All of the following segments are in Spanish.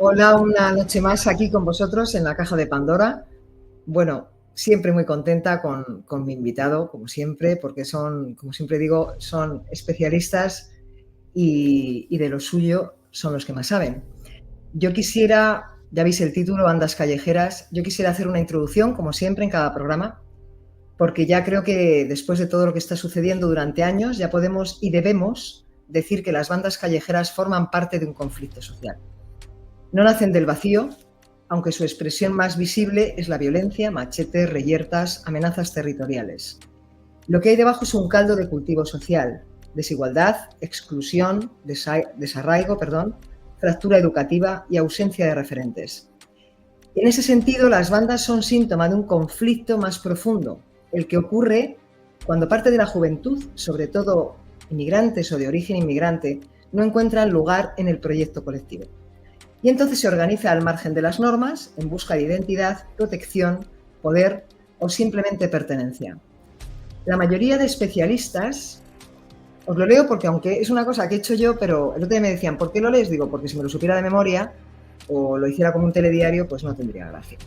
Hola, una noche más aquí con vosotros en la Caja de Pandora. Bueno, siempre muy contenta con mi invitado, como siempre, porque son, como siempre digo, son especialistas y de lo suyo son los que más saben. Yo quisiera, ya veis el título, Bandas Callejeras, yo quisiera hacer una introducción, como siempre, en cada programa, porque ya creo que después de todo lo que está sucediendo durante años, ya podemos y debemos decir que las bandas callejeras forman parte de un conflicto social. No nacen del vacío, aunque su expresión más visible es la violencia, machetes, reyertas, amenazas territoriales. Lo que hay debajo es un caldo de cultivo social, desigualdad, exclusión, desarraigo, fractura educativa y ausencia de referentes. En ese sentido, las bandas son síntoma de un conflicto más profundo, el que ocurre cuando parte de la juventud, sobre todo inmigrantes o de origen inmigrante, no encuentran lugar en el proyecto colectivo. Y entonces se organiza al margen de las normas en busca de identidad, protección, poder o simplemente pertenencia. La mayoría de especialistas, os lo leo porque aunque es una cosa que he hecho yo, pero el otro día me decían, ¿por qué lo lees? Digo, porque si me lo supiera de memoria o lo hiciera como un telediario, pues no tendría gracia.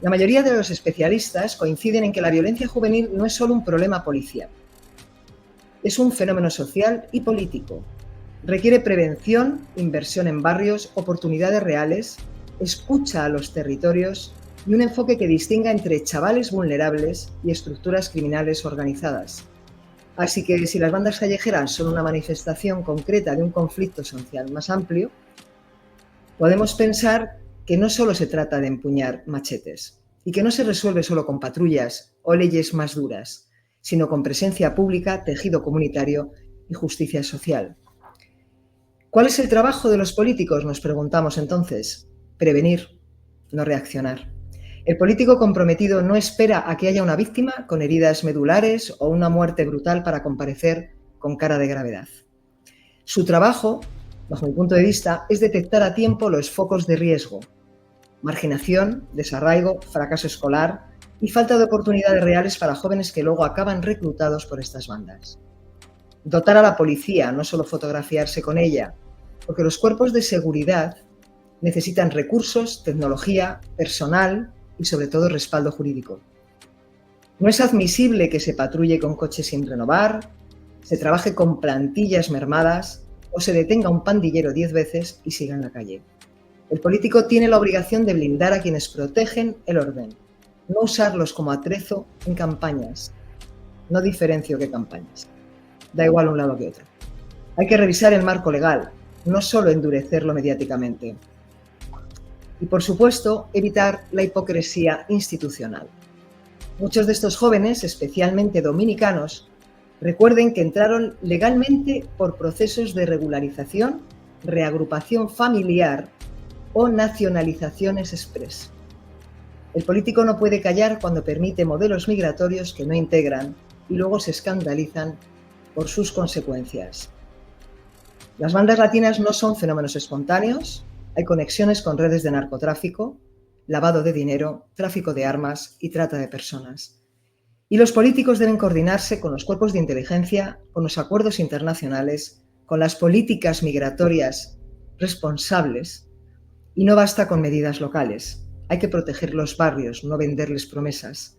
La mayoría de los especialistas coinciden en que la violencia juvenil no es solo un problema policial, es un fenómeno social y político. Requiere prevención, inversión en barrios, oportunidades reales, escucha a los territorios y un enfoque que distinga entre chavales vulnerables y estructuras criminales organizadas. Así que si las bandas callejeras son una manifestación concreta de un conflicto social más amplio, podemos pensar que no solo se trata de empuñar machetes y que no se resuelve solo con patrullas o leyes más duras, sino con presencia pública, tejido comunitario y justicia social. ¿Cuál es el trabajo de los políticos? Nos preguntamos entonces. Prevenir, no reaccionar. El político comprometido no espera a que haya una víctima con heridas medulares o una muerte brutal para comparecer con cara de gravedad. Su trabajo, bajo mi punto de vista, es detectar a tiempo los focos de riesgo: marginación, desarraigo, fracaso escolar y falta de oportunidades reales para jóvenes que luego acaban reclutados por estas bandas. Dotar a la policía, no solo fotografiarse con ella, porque los cuerpos de seguridad necesitan recursos, tecnología, personal y sobre todo respaldo jurídico. No es admisible que se patrulle con coches sin renovar, se trabaje con plantillas mermadas o se detenga un pandillero 10 veces y siga en la calle. El político tiene la obligación de blindar a quienes protegen el orden, no usarlos como atrezo en campañas. No diferencio qué campañas. Da igual un lado que otro. Hay que revisar el marco legal, no solo endurecerlo mediáticamente. Y, por supuesto, evitar la hipocresía institucional. Muchos de estos jóvenes, especialmente dominicanos, recuerden que entraron legalmente por procesos de regularización, reagrupación familiar o nacionalizaciones express. El político no puede callar cuando permite modelos migratorios que no integran y luego se escandalizan por sus consecuencias. Las bandas latinas no son fenómenos espontáneos, hay conexiones con redes de narcotráfico, lavado de dinero, tráfico de armas y trata de personas. Y los políticos deben coordinarse con los cuerpos de inteligencia, con los acuerdos internacionales, con las políticas migratorias responsables, y no basta con medidas locales. Hay que proteger los barrios, no venderles promesas.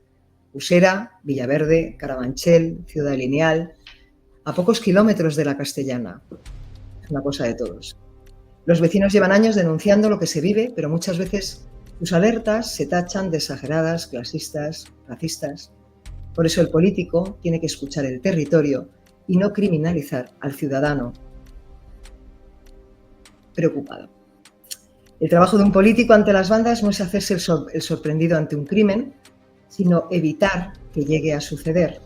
Usera, Villaverde, Carabanchel, Ciudad Lineal, a pocos kilómetros de la Castellana. Es una cosa de todos. Los vecinos llevan años denunciando lo que se vive, pero muchas veces sus alertas se tachan de exageradas, clasistas, racistas. Por eso el político tiene que escuchar el territorio y no criminalizar al ciudadano preocupado. El trabajo de un político ante las bandas no es hacerse el sorprendido ante un crimen, sino evitar que llegue a suceder.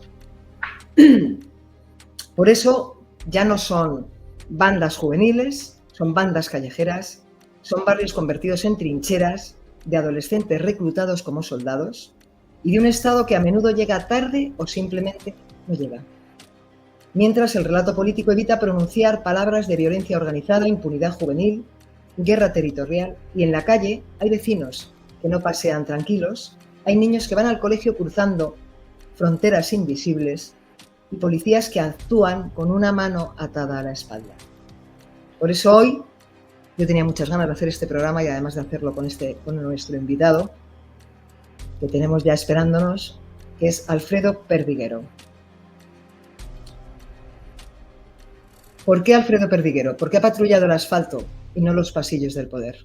Por eso ya no son bandas juveniles, son bandas callejeras, son barrios convertidos en trincheras de adolescentes reclutados como soldados y de un Estado que a menudo llega tarde o simplemente no llega. Mientras el relato político evita pronunciar palabras de violencia organizada, impunidad juvenil, guerra territorial, y en la calle hay vecinos que no pasean tranquilos, hay niños que van al colegio cruzando fronteras invisibles y policías que actúan con una mano atada a la espalda. Por eso hoy Yo tenía muchas ganas de hacer este programa y además de hacerlo con nuestro invitado, que tenemos ya esperándonos, que es Alfredo Perdiguero. ¿Por qué Alfredo Perdiguero? ¿Por qué ha patrullado el asfalto y no los pasillos del poder?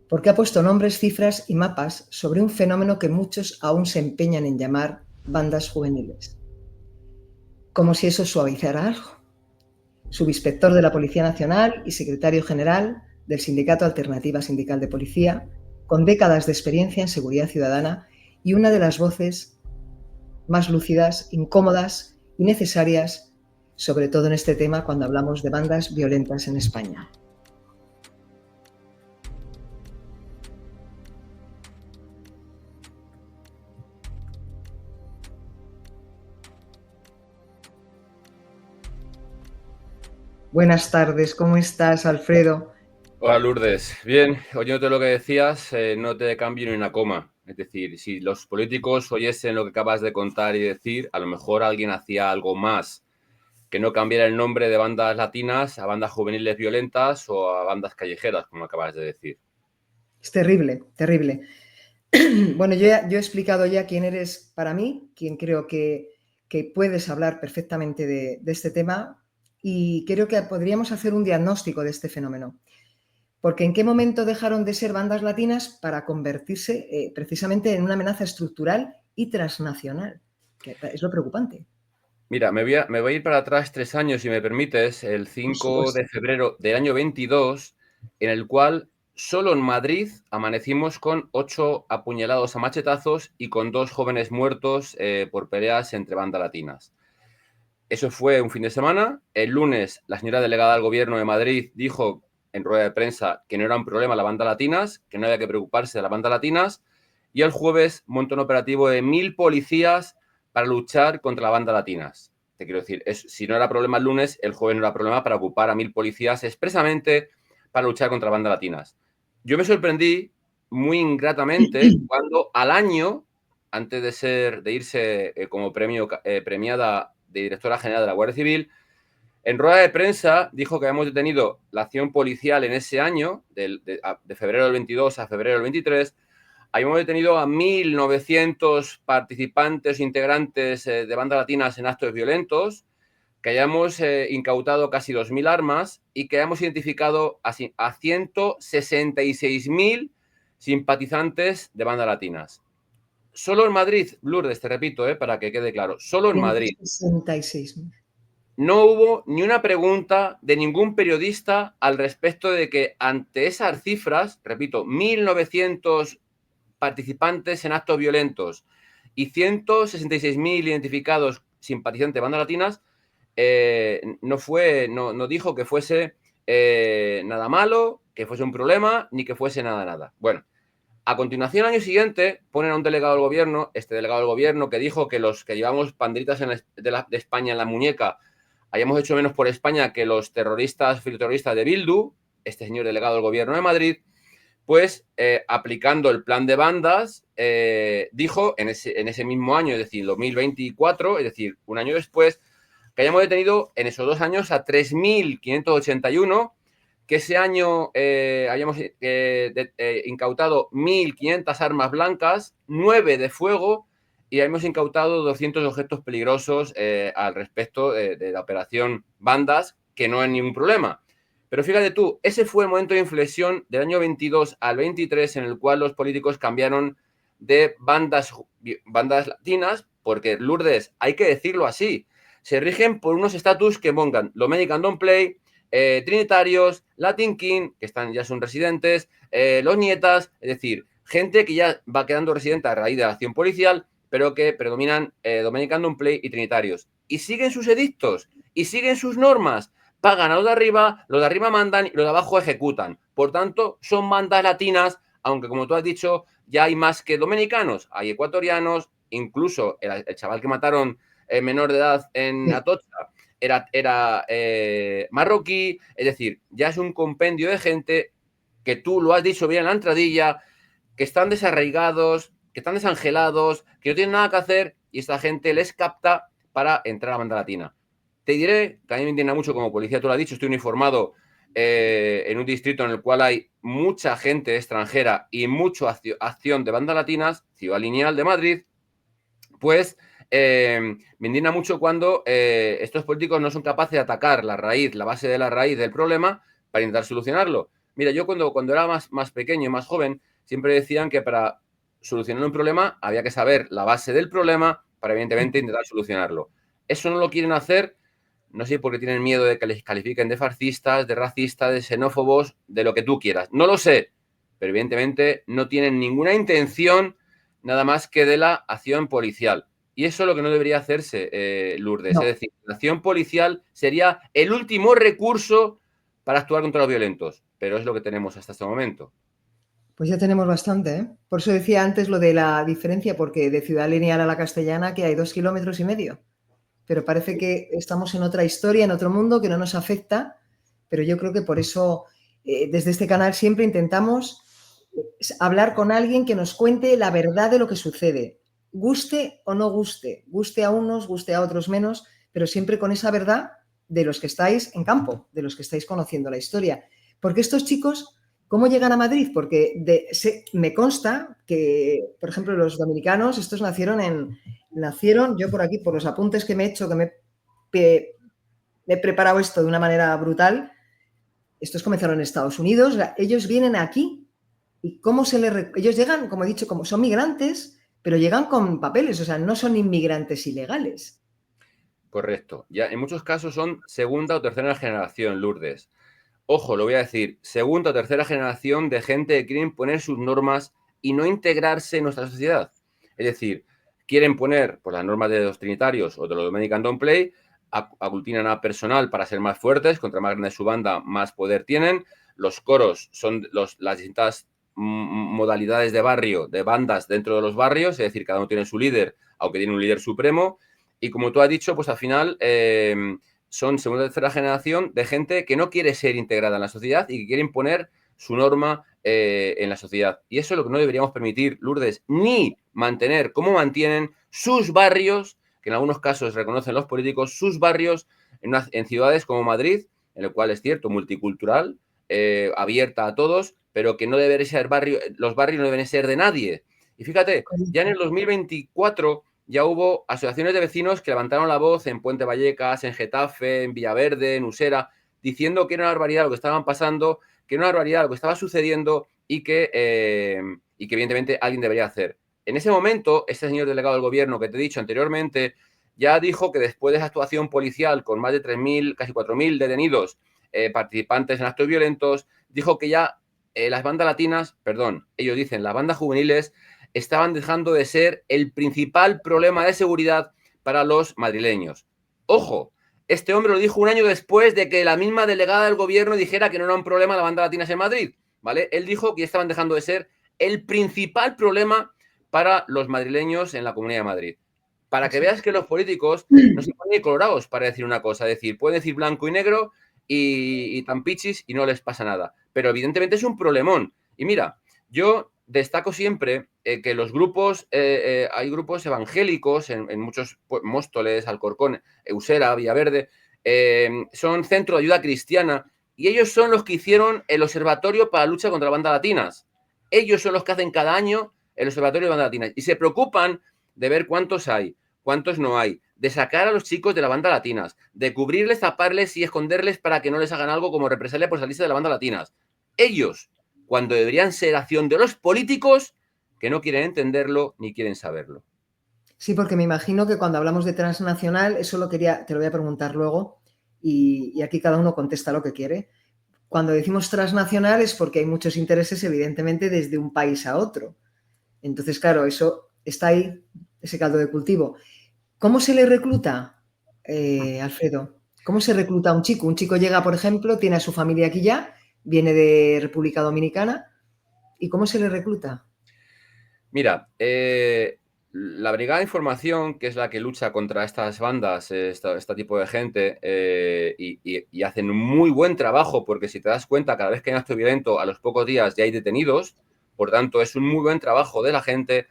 ¿Por qué ha puesto nombres, cifras y mapas sobre un fenómeno que muchos aún se empeñan en llamar bandas juveniles? Como si eso suavizara algo. Subinspector de la Policía Nacional y secretario general del Sindicato Alternativa Sindical de Policía, con décadas de experiencia en seguridad ciudadana y una de las voces más lúcidas, incómodas y necesarias, sobre todo en este tema cuando hablamos de bandas violentas en España. Buenas tardes, ¿cómo estás, Alfredo? Hola Lourdes, bien, oyéndote lo que decías, no te cambio ni una coma. Es decir, si los políticos oyesen lo que acabas de contar y decir, a lo mejor alguien hacía algo más, que no cambiara el nombre de bandas latinas a bandas juveniles violentas o a bandas callejeras, como acabas de decir. Es terrible, terrible. Bueno, yo he explicado ya quién eres para mí, quién creo que puedes hablar perfectamente de este tema y creo que podríamos hacer un diagnóstico de este fenómeno. Porque ¿en qué momento dejaron de ser bandas latinas para convertirse precisamente en una amenaza estructural y transnacional? Que es lo preocupante. Mira, me voy a ir para atrás 3 años, si me permites, el Por 5 supuesto. de febrero del año 22, en el cual solo en Madrid amanecimos con 8 apuñalados a machetazos y con 2 jóvenes muertos por peleas entre bandas latinas. Eso fue un fin de semana. El lunes, la señora delegada del Gobierno de Madrid dijo en rueda de prensa que no era un problema la banda latinas, que no había que preocuparse de las bandas latinas. Y el jueves montó un operativo de 1.000 policías para luchar contra las bandas latinas. Te quiero decir, si no era problema el lunes, el jueves no era problema para ocupar a 1.000 policías expresamente para luchar contra las bandas latinas. Yo me sorprendí muy ingratamente cuando al año, antes de irse como premiada de directora general de la Guardia Civil, en rueda de prensa dijo que habíamos detenido la acción policial en ese año, de febrero del 22 a febrero del 23, habíamos detenido a 1.900 participantes, integrantes de bandas latinas en actos violentos, que hayamos incautado casi 2.000 armas y que hayamos identificado a 166.000 simpatizantes de bandas latinas. Solo en Madrid, Lourdes, te repito, para que quede claro, solo en Madrid. 166.000. No hubo ni una pregunta de ningún periodista al respecto de que ante esas cifras, repito, 1.900 participantes en actos violentos y 166.000 identificados simpatizantes de bandas latinas, no dijo que fuese nada malo, que fuese un problema, ni que fuese nada. Bueno, a continuación, al año siguiente, ponen a un delegado del gobierno, este delegado del gobierno, que dijo que los que llevamos banderitas de España en la muñeca hayamos hecho menos por España que los terroristas, filoterroristas de Bildu, este señor delegado del gobierno de Madrid, pues aplicando el plan de bandas, dijo en ese mismo año, es decir, 2024, es decir, un año después, que hayamos detenido en esos 2 años a 3.581, que ese año hayamos incautado 1.500 armas blancas, 9 de fuego, y hemos incautado 200 objetos peligrosos al respecto de la operación Bandas, que no hay ningún problema. Pero fíjate tú, ese fue el momento de inflexión del año 22 al 23 en el cual los políticos cambiaron de bandas latinas, porque Lourdes, hay que decirlo así, se rigen por unos estatus que pongan Dominican Don't Play, Trinitarios, Latin King, que ya son residentes, los nietas, es decir, gente que ya va quedando residente a raíz de la acción policial, pero que predominan Dominican Don't Play y Trinitarios. Y siguen sus edictos, y siguen sus normas, pagan a los de arriba mandan y los de abajo ejecutan. Por tanto, son bandas latinas, aunque como tú has dicho, ya hay más que dominicanos, hay ecuatorianos, incluso el chaval que mataron menor de edad en Sí. Atocha era marroquí, es decir, ya es un compendio de gente que tú lo has dicho bien en la entradilla, que están desarraigados, que están desangelados, que no tienen nada que hacer y esta gente les capta para entrar a la banda latina. Te diré, que a mí me indigna mucho como policía, tú lo has dicho, estoy uniformado en un distrito en el cual hay mucha gente extranjera y mucha acción de bandas latinas, Ciudad Lineal de Madrid, pues me indigna mucho cuando estos políticos no son capaces de atacar la raíz, la base de la raíz del problema para intentar solucionarlo. Mira, yo cuando era más pequeño, más joven, siempre decían que para solucionar un problema había que saber la base del problema para, evidentemente, intentar solucionarlo. Eso no lo quieren hacer, no sé, porque tienen miedo de que les califiquen de fascistas, de racistas, de xenófobos, de lo que tú quieras. No lo sé, pero evidentemente no tienen ninguna intención nada más que de la acción policial. Y eso es lo que no debería hacerse, Lourdes. No. Es decir, la acción policial sería el último recurso para actuar contra los violentos, pero es lo que tenemos hasta este momento. Pues ya tenemos bastante, ¿eh? Por eso decía antes lo de la diferencia, porque de Ciudad Lineal a la Castellana que hay 2,5 kilómetros, pero parece que estamos en otra historia, en otro mundo que no nos afecta, pero yo creo que por eso desde este canal siempre intentamos hablar con alguien que nos cuente la verdad de lo que sucede, guste o no guste, guste a unos, guste a otros menos, pero siempre con esa verdad de los que estáis en campo, de los que estáis conociendo la historia. Porque estos chicos, ¿cómo llegan a Madrid? Porque me consta que, por ejemplo, los dominicanos, estos nacieron, yo por aquí, por los apuntes que me he hecho, que me he preparado esto de una manera brutal, estos comenzaron en Estados Unidos, ellos vienen aquí y ellos llegan, como he dicho, como son migrantes, pero llegan con papeles, o sea, no son inmigrantes ilegales. Correcto. Ya en muchos casos son segunda o tercera generación, Lourdes. Ojo, lo voy a decir, segunda o tercera generación de gente que quieren poner sus normas y no integrarse en nuestra sociedad. Es decir, quieren poner pues, las normas de los trinitarios o de los Dominican Don't Play, aglutinan a personal para ser más fuertes, contra más grande su banda, más poder tienen. Los coros son las distintas modalidades de barrio, de bandas dentro de los barrios, es decir, cada uno tiene su líder, aunque tiene un líder supremo. Y como tú has dicho, pues al final son segunda o tercera generación de gente que no quiere ser integrada en la sociedad y que quiere imponer su norma en la sociedad. Y eso es lo que no deberíamos permitir, Lourdes, ni mantener como mantienen sus barrios, que en algunos casos reconocen los políticos, sus barrios en ciudades como Madrid, en el cual es cierto, multicultural, abierta a todos, pero que no debería ser los barrios no deben ser de nadie. Y fíjate, ya en el 2024 ya hubo asociaciones de vecinos que levantaron la voz en Puente Vallecas, en Getafe, en Villaverde, en Usera, diciendo que era una barbaridad lo que estaban pasando, que era una barbaridad lo que estaba sucediendo y que evidentemente alguien debería hacer. En ese momento, este señor delegado del gobierno que te he dicho anteriormente ya dijo que después de esa actuación policial con más de 3.000, casi 4.000 detenidos participantes en actos violentos, dijo que ya las bandas latinas, perdón, ellos dicen las bandas juveniles, estaban dejando de ser el principal problema de seguridad para los madrileños. Ojo, este hombre lo dijo un año después de que la misma delegada del gobierno dijera que no era un problema la banda latinas en Madrid, ¿vale? Él dijo que ya estaban dejando de ser el principal problema para los madrileños en la Comunidad de Madrid. Para que veas que los políticos no se ponen colorados para decir una cosa, es decir, pueden decir blanco y negro y tan pichis y no les pasa nada. Pero evidentemente es un problemón. Y mira, yo destaco siempre que los grupos, hay grupos evangélicos en muchos, Móstoles, Alcorcón, Usera, Villaverde, son centro de ayuda cristiana y ellos son los que hicieron el observatorio para la lucha contra las bandas latinas. Ellos son los que hacen cada año el observatorio de bandas latinas y se preocupan de ver cuántos hay, cuántos no hay, de sacar a los chicos de la banda latinas, de cubrirles, taparles y esconderles para que no les hagan algo como represalia por salirse de la banda latinas. Ellos, cuando deberían ser acción de los políticos que no quieren entenderlo ni quieren saberlo. Sí, porque me imagino que cuando hablamos de transnacional, eso te lo voy a preguntar luego, y aquí cada uno contesta lo que quiere. Cuando decimos transnacional es porque hay muchos intereses, evidentemente, desde un país a otro. Entonces, claro, eso está ahí, ese caldo de cultivo. ¿Cómo se le recluta, Alfredo? ¿Cómo se recluta a un chico? Un chico llega, por ejemplo, tiene a su familia aquí ya, viene de República Dominicana, ¿y cómo se le recluta? Mira, la Brigada de Información, que es la que lucha contra estas bandas, este tipo de gente, y hacen un muy buen trabajo, porque si te das cuenta, cada vez que hay un acto violento, a los pocos días ya hay detenidos, por tanto, es un muy buen trabajo de la gente.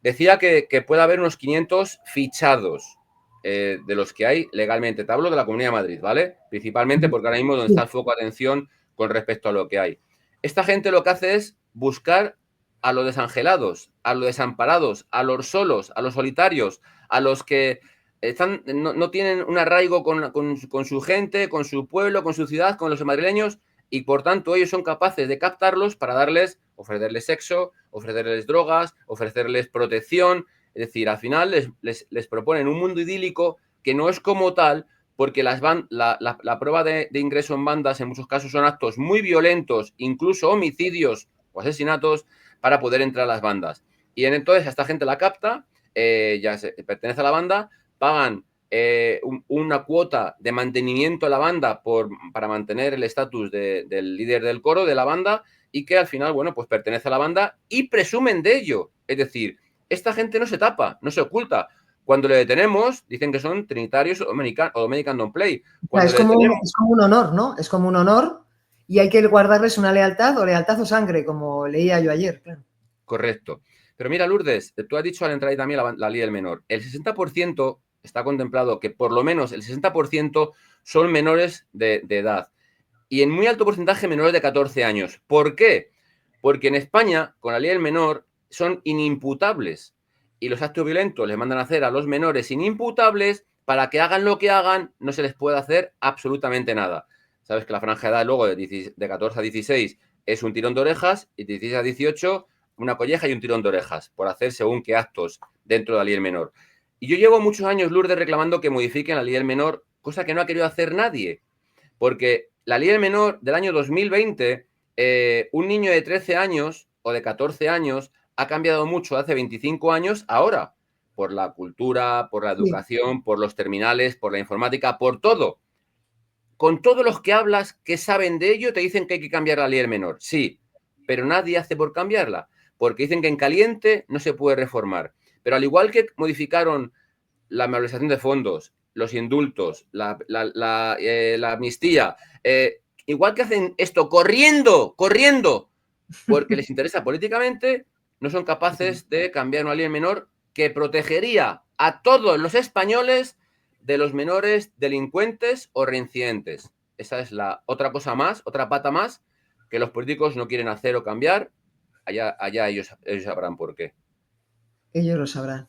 Decía que puede haber unos 500 fichados. de los que hay legalmente. Te hablo de la Comunidad de Madrid, ¿vale? Principalmente porque ahora mismo es donde está el foco de atención con respecto a lo que hay. Esta gente lo que hace es buscar a los desangelados, a los desamparados, a los solos, a los solitarios, a los que no tienen un arraigo con su gente, con su pueblo, con su ciudad, con los madrileños, y por tanto ellos son capaces de captarlos para ofrecerles sexo, ofrecerles drogas, ofrecerles protección. Es decir, al final les proponen un mundo idílico que no es como tal, porque la prueba de ingreso en bandas en muchos casos son actos muy violentos, incluso homicidios o asesinatos, para poder entrar a las bandas. Y entonces a esta gente la capta, pertenece a la banda, pagan una cuota de mantenimiento a la banda para mantener el estatus del líder del coro de la banda, y que al final, bueno, pues pertenece a la banda y presumen de ello. Es decir, esta gente no se tapa, no se oculta. Cuando le detenemos, dicen que son trinitarios o Dominican Don't Play. Cuando Es como un honor, ¿no? Es como un honor y hay que guardarles una lealtad o sangre, como leía yo ayer. Claro. Correcto. Pero mira, Lourdes, tú has dicho al entrar ahí también la ley del menor. El 60% está contemplado que por lo menos el 60% son menores de edad. Y en muy alto porcentaje menores de 14 años. ¿Por qué? Porque en España, con la ley del menor, son inimputables. Y los actos violentos les mandan a hacer a los menores inimputables para que hagan lo que hagan, no se les puede hacer absolutamente nada. Sabes que la franja de edad luego de 14 a 16 es un tirón de orejas, y de 16 a 18 una colleja y un tirón de orejas por hacer según qué actos dentro de la ley del menor. Y yo llevo muchos años, Lourdes, reclamando que modifiquen la ley del menor, cosa que no ha querido hacer nadie. Porque la ley del menor del año 2020, un niño de 13 años o de 14 años ha cambiado mucho hace 25 años ahora, por la cultura, por la educación, por los terminales, por la informática, por todo. Con todos los que hablas que saben de ello, te dicen que hay que cambiar la ley del menor. Sí, pero nadie hace por cambiarla, porque dicen que en caliente no se puede reformar. Pero al igual que modificaron la malversación de fondos, los indultos, la amnistía, igual que hacen esto corriendo, porque les interesa políticamente, no son capaces de cambiar una ley menor que protegería a todos los españoles de los menores delincuentes o reincidentes. Esa es la otra cosa más, otra pata más, que los políticos no quieren hacer o cambiar. Allá ellos sabrán por qué. Ellos lo sabrán.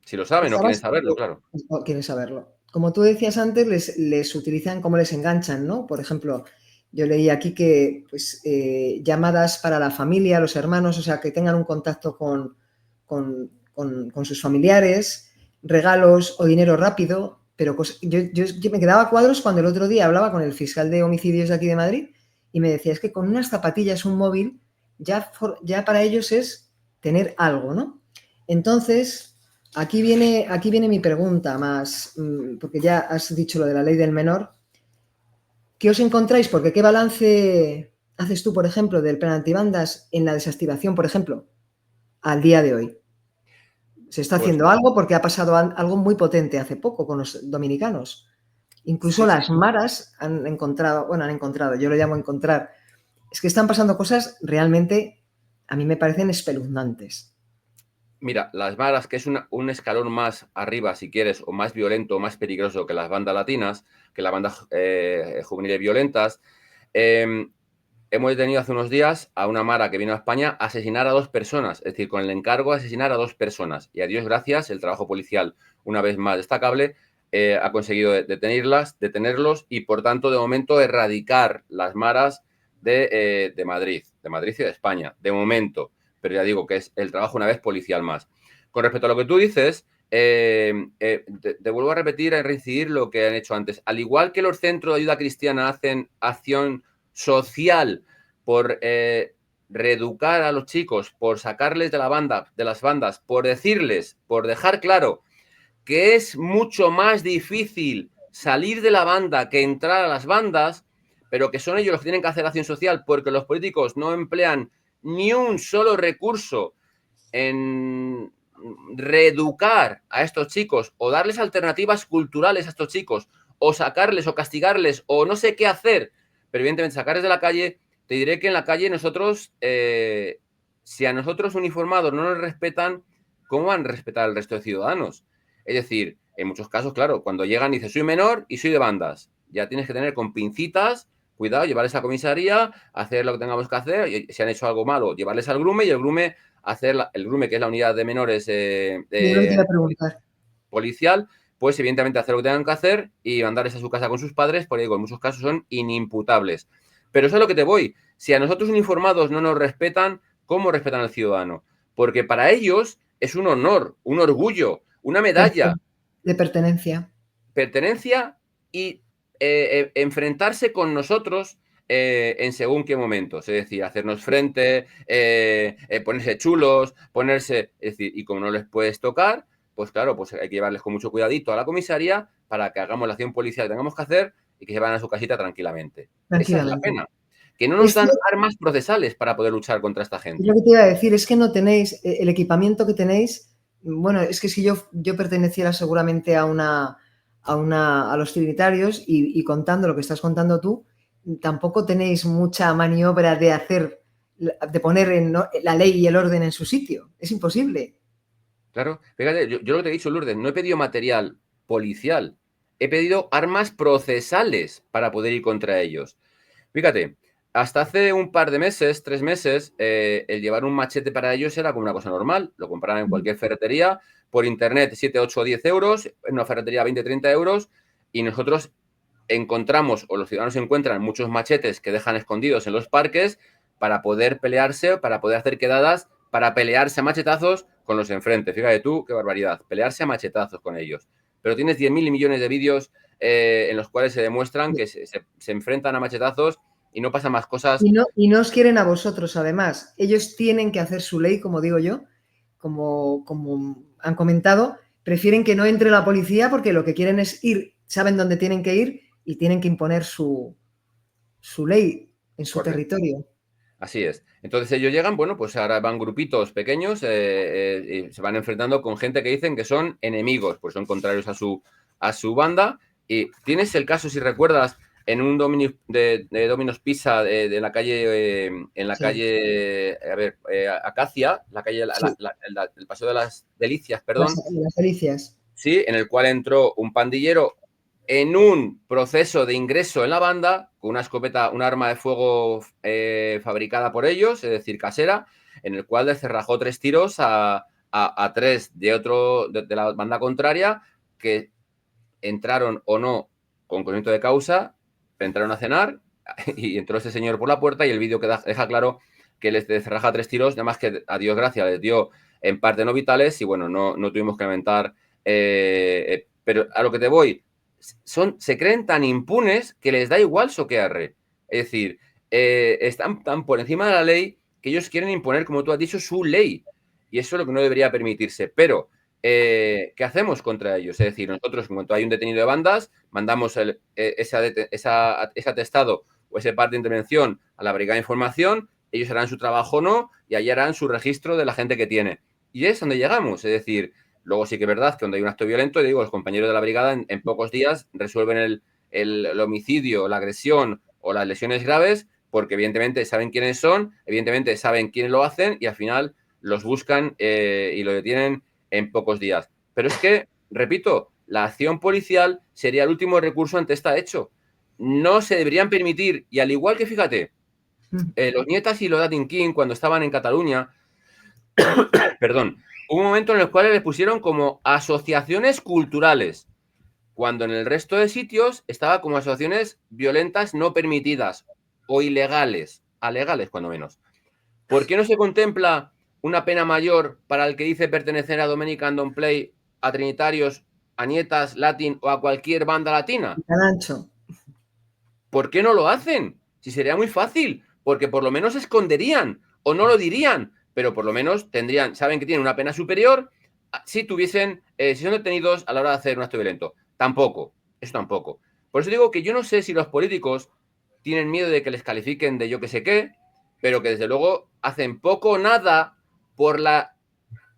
Si lo saben o quieren saberlo, claro. O quieren saberlo. Como tú decías antes, les utilizan como les enganchan, ¿no? Por ejemplo, yo leí aquí que pues, llamadas para la familia, los hermanos, o sea, que tengan un contacto con sus familiares, regalos o dinero rápido, pero yo me quedaba a cuadros cuando el otro día hablaba con el fiscal de homicidios de aquí de Madrid y me decía, es que con unas zapatillas, un móvil, ya para ellos es tener algo, ¿no? Entonces, aquí viene mi pregunta más, porque ya has dicho lo de la ley del menor. ¿Qué os encontráis? Porque ¿qué balance haces tú, por ejemplo, del plan antibandas en la desactivación, por ejemplo, al día de hoy? ¿Se está haciendo algo? Porque ha pasado algo muy potente hace poco con los dominicanos. Incluso las maras han encontrado, yo lo llamo encontrar, es que están pasando cosas realmente, a mí me parecen espeluznantes. Mira, las maras, que es un escalón más arriba, si quieres, o más violento, o más peligroso que las bandas latinas, que las bandas juveniles violentas, hemos detenido hace unos días a una mara que vino a España a asesinar a 2 personas, es decir, con el encargo de asesinar a 2 personas. Y a Dios gracias, el trabajo policial, una vez más destacable, ha conseguido detenerlos y, por tanto, de momento, erradicar las maras de Madrid y de España, de momento. Pero ya digo que es el trabajo una vez policial más. Con respecto a lo que tú dices, te vuelvo a repetir, a reincidir lo que han hecho antes. Al igual que los centros de ayuda cristiana hacen acción social por reeducar a los chicos, por sacarles de las bandas, por decirles, por dejar claro que es mucho más difícil salir de la banda que entrar a las bandas, pero que son ellos los que tienen que hacer acción social porque los políticos no emplean ni un solo recurso en reeducar a estos chicos o darles alternativas culturales a estos chicos o sacarles o castigarles o no sé qué hacer, pero evidentemente sacarles de la calle. Te diré que en la calle nosotros, si a nosotros uniformados no nos respetan, ¿cómo van a respetar al resto de ciudadanos? Es decir, en muchos casos, claro, cuando llegan y dicen soy menor y soy de bandas, ya tienes que tener con pincitas, cuidado, llevarles a comisaría, hacer lo que tengamos que hacer, y si han hecho algo malo, llevarles al grume y el grume el grume, que es la unidad de menores Yo lo que te iba a preguntar. policial, pues evidentemente hacer lo que tengan que hacer y mandarles a su casa con sus padres, porque digo, en muchos casos son inimputables. Pero eso es lo que te voy. Si a nosotros uniformados no nos respetan, ¿cómo respetan al ciudadano? Porque para ellos es un honor, un orgullo, una medalla. De pertenencia. Pertenencia y enfrentarse con nosotros en según qué momentos. Es decir, hacernos frente, ponerse chulos, ponerse... Es decir, y como no les puedes tocar, pues claro, pues hay que llevarles con mucho cuidadito a la comisaría para que hagamos la acción policial que tengamos que hacer y que se vayan a su casita tranquilamente. Esa es la pena. Que no nos dan armas procesales para poder luchar contra esta gente. Lo que te iba a decir es que no tenéis el equipamiento que tenéis. Bueno, es que si yo perteneciera seguramente a los trinitarios y contando lo que estás contando tú, tampoco tenéis mucha maniobra de poner la ley y el orden en su sitio. Es imposible. Claro, fíjate, yo lo que te he dicho, Lourdes, no he pedido material policial, he pedido armas procesales para poder ir contra ellos. Fíjate, hasta hace un par de meses, 3 meses, el llevar un machete para ellos era como una cosa normal. Lo compraban en cualquier ferretería, por internet 7, 8 o 10 euros, en una ferretería 20, 30 euros, y nosotros encontramos, o los ciudadanos encuentran muchos machetes que dejan escondidos en los parques para poder pelearse, para poder hacer quedadas, para pelearse a machetazos con los enfrente. Fíjate tú, qué barbaridad, pelearse a machetazos con ellos. Pero tienes 10.000 millones de vídeos en los cuales se demuestran que se enfrentan a machetazos y no pasan más cosas. Y no os quieren a vosotros, además. Ellos tienen que hacer su ley, como digo yo, como han comentado. Prefieren que no entre la policía porque lo que quieren es ir, saben dónde tienen que ir y tienen que imponer su ley en su territorio. Así es. Entonces ellos llegan, bueno, pues ahora van grupitos pequeños y se van enfrentando con gente que dicen que son enemigos, pues son contrarios a su banda. Y tienes el caso, si recuerdas, en un de Domino's Pizza de la calle, en la calle, a ver, Acacia, la calle, el Paseo de las Delicias, perdón. Las Delicias. Sí, en el cual entró un pandillero en un proceso de ingreso en la banda, con una escopeta, un arma de fuego fabricada por ellos, es decir, casera, en el cual descerrajó 3 tiros a 3 de la banda contraria, que entraron o no con conocimiento de causa, entraron a cenar y entró ese señor por la puerta y el vídeo que deja claro que les descerraja 3 tiros, nada más que a Dios gracias les dio en parte no vitales y bueno, no tuvimos que lamentar, pero a lo que te voy, se creen tan impunes que les da igual soquearre. Es decir, están tan por encima de la ley que ellos quieren imponer, como tú has dicho, su ley. Y eso es lo que no debería permitirse. Pero, ¿qué hacemos contra ellos? Es decir, nosotros, en cuanto hay un detenido de bandas, mandamos ese atestado o ese parte de intervención a la brigada de información, ellos harán su trabajo o no, y allí harán su registro de la gente que tiene. Y es donde llegamos. Es decir, luego sí que es verdad que cuando hay un acto violento, digo, los compañeros de la brigada en pocos días resuelven el homicidio, la agresión o las lesiones graves, porque evidentemente saben quiénes son, evidentemente saben quiénes lo hacen y al final los buscan y lo detienen en pocos días. Pero es que, repito, la acción policial sería el último recurso ante este hecho. No se deberían permitir, y al igual que, fíjate, los Nietas y los Latin King, cuando estaban en Cataluña, perdón, hubo un momento en el cual les pusieron como asociaciones culturales, cuando en el resto de sitios estaba como asociaciones violentas no permitidas o ilegales, alegales cuando menos. ¿Por qué no se contempla una pena mayor para el que dice pertenecer a Dominican Don't Play, a Trinitarios, a Nietas, Latin o a cualquier banda latina? Carancho. ¿Por qué no lo hacen? Si sería muy fácil, porque por lo menos se esconderían o no lo dirían, pero por lo menos saben que tienen una pena superior si son detenidos a la hora de hacer un acto violento. Tampoco, eso tampoco. Por eso digo que yo no sé si los políticos tienen miedo de que les califiquen de yo que sé qué, pero que desde luego hacen poco o nada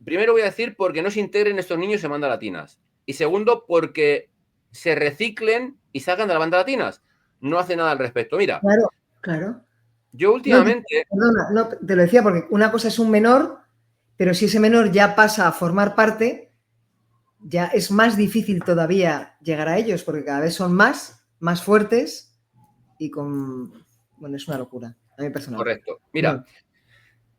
primero voy a decir porque no se integren estos niños en bandas latinas. Y segundo, porque se reciclen y salgan de las bandas latinas. No hace nada al respecto. Mira. Claro. Yo últimamente... No, te lo decía porque una cosa es un menor, pero si ese menor ya pasa a formar parte, ya es más difícil todavía llegar a ellos porque cada vez son más fuertes y con... Bueno, es una locura, a mí me parece una locura. Correcto. Mira, Bueno,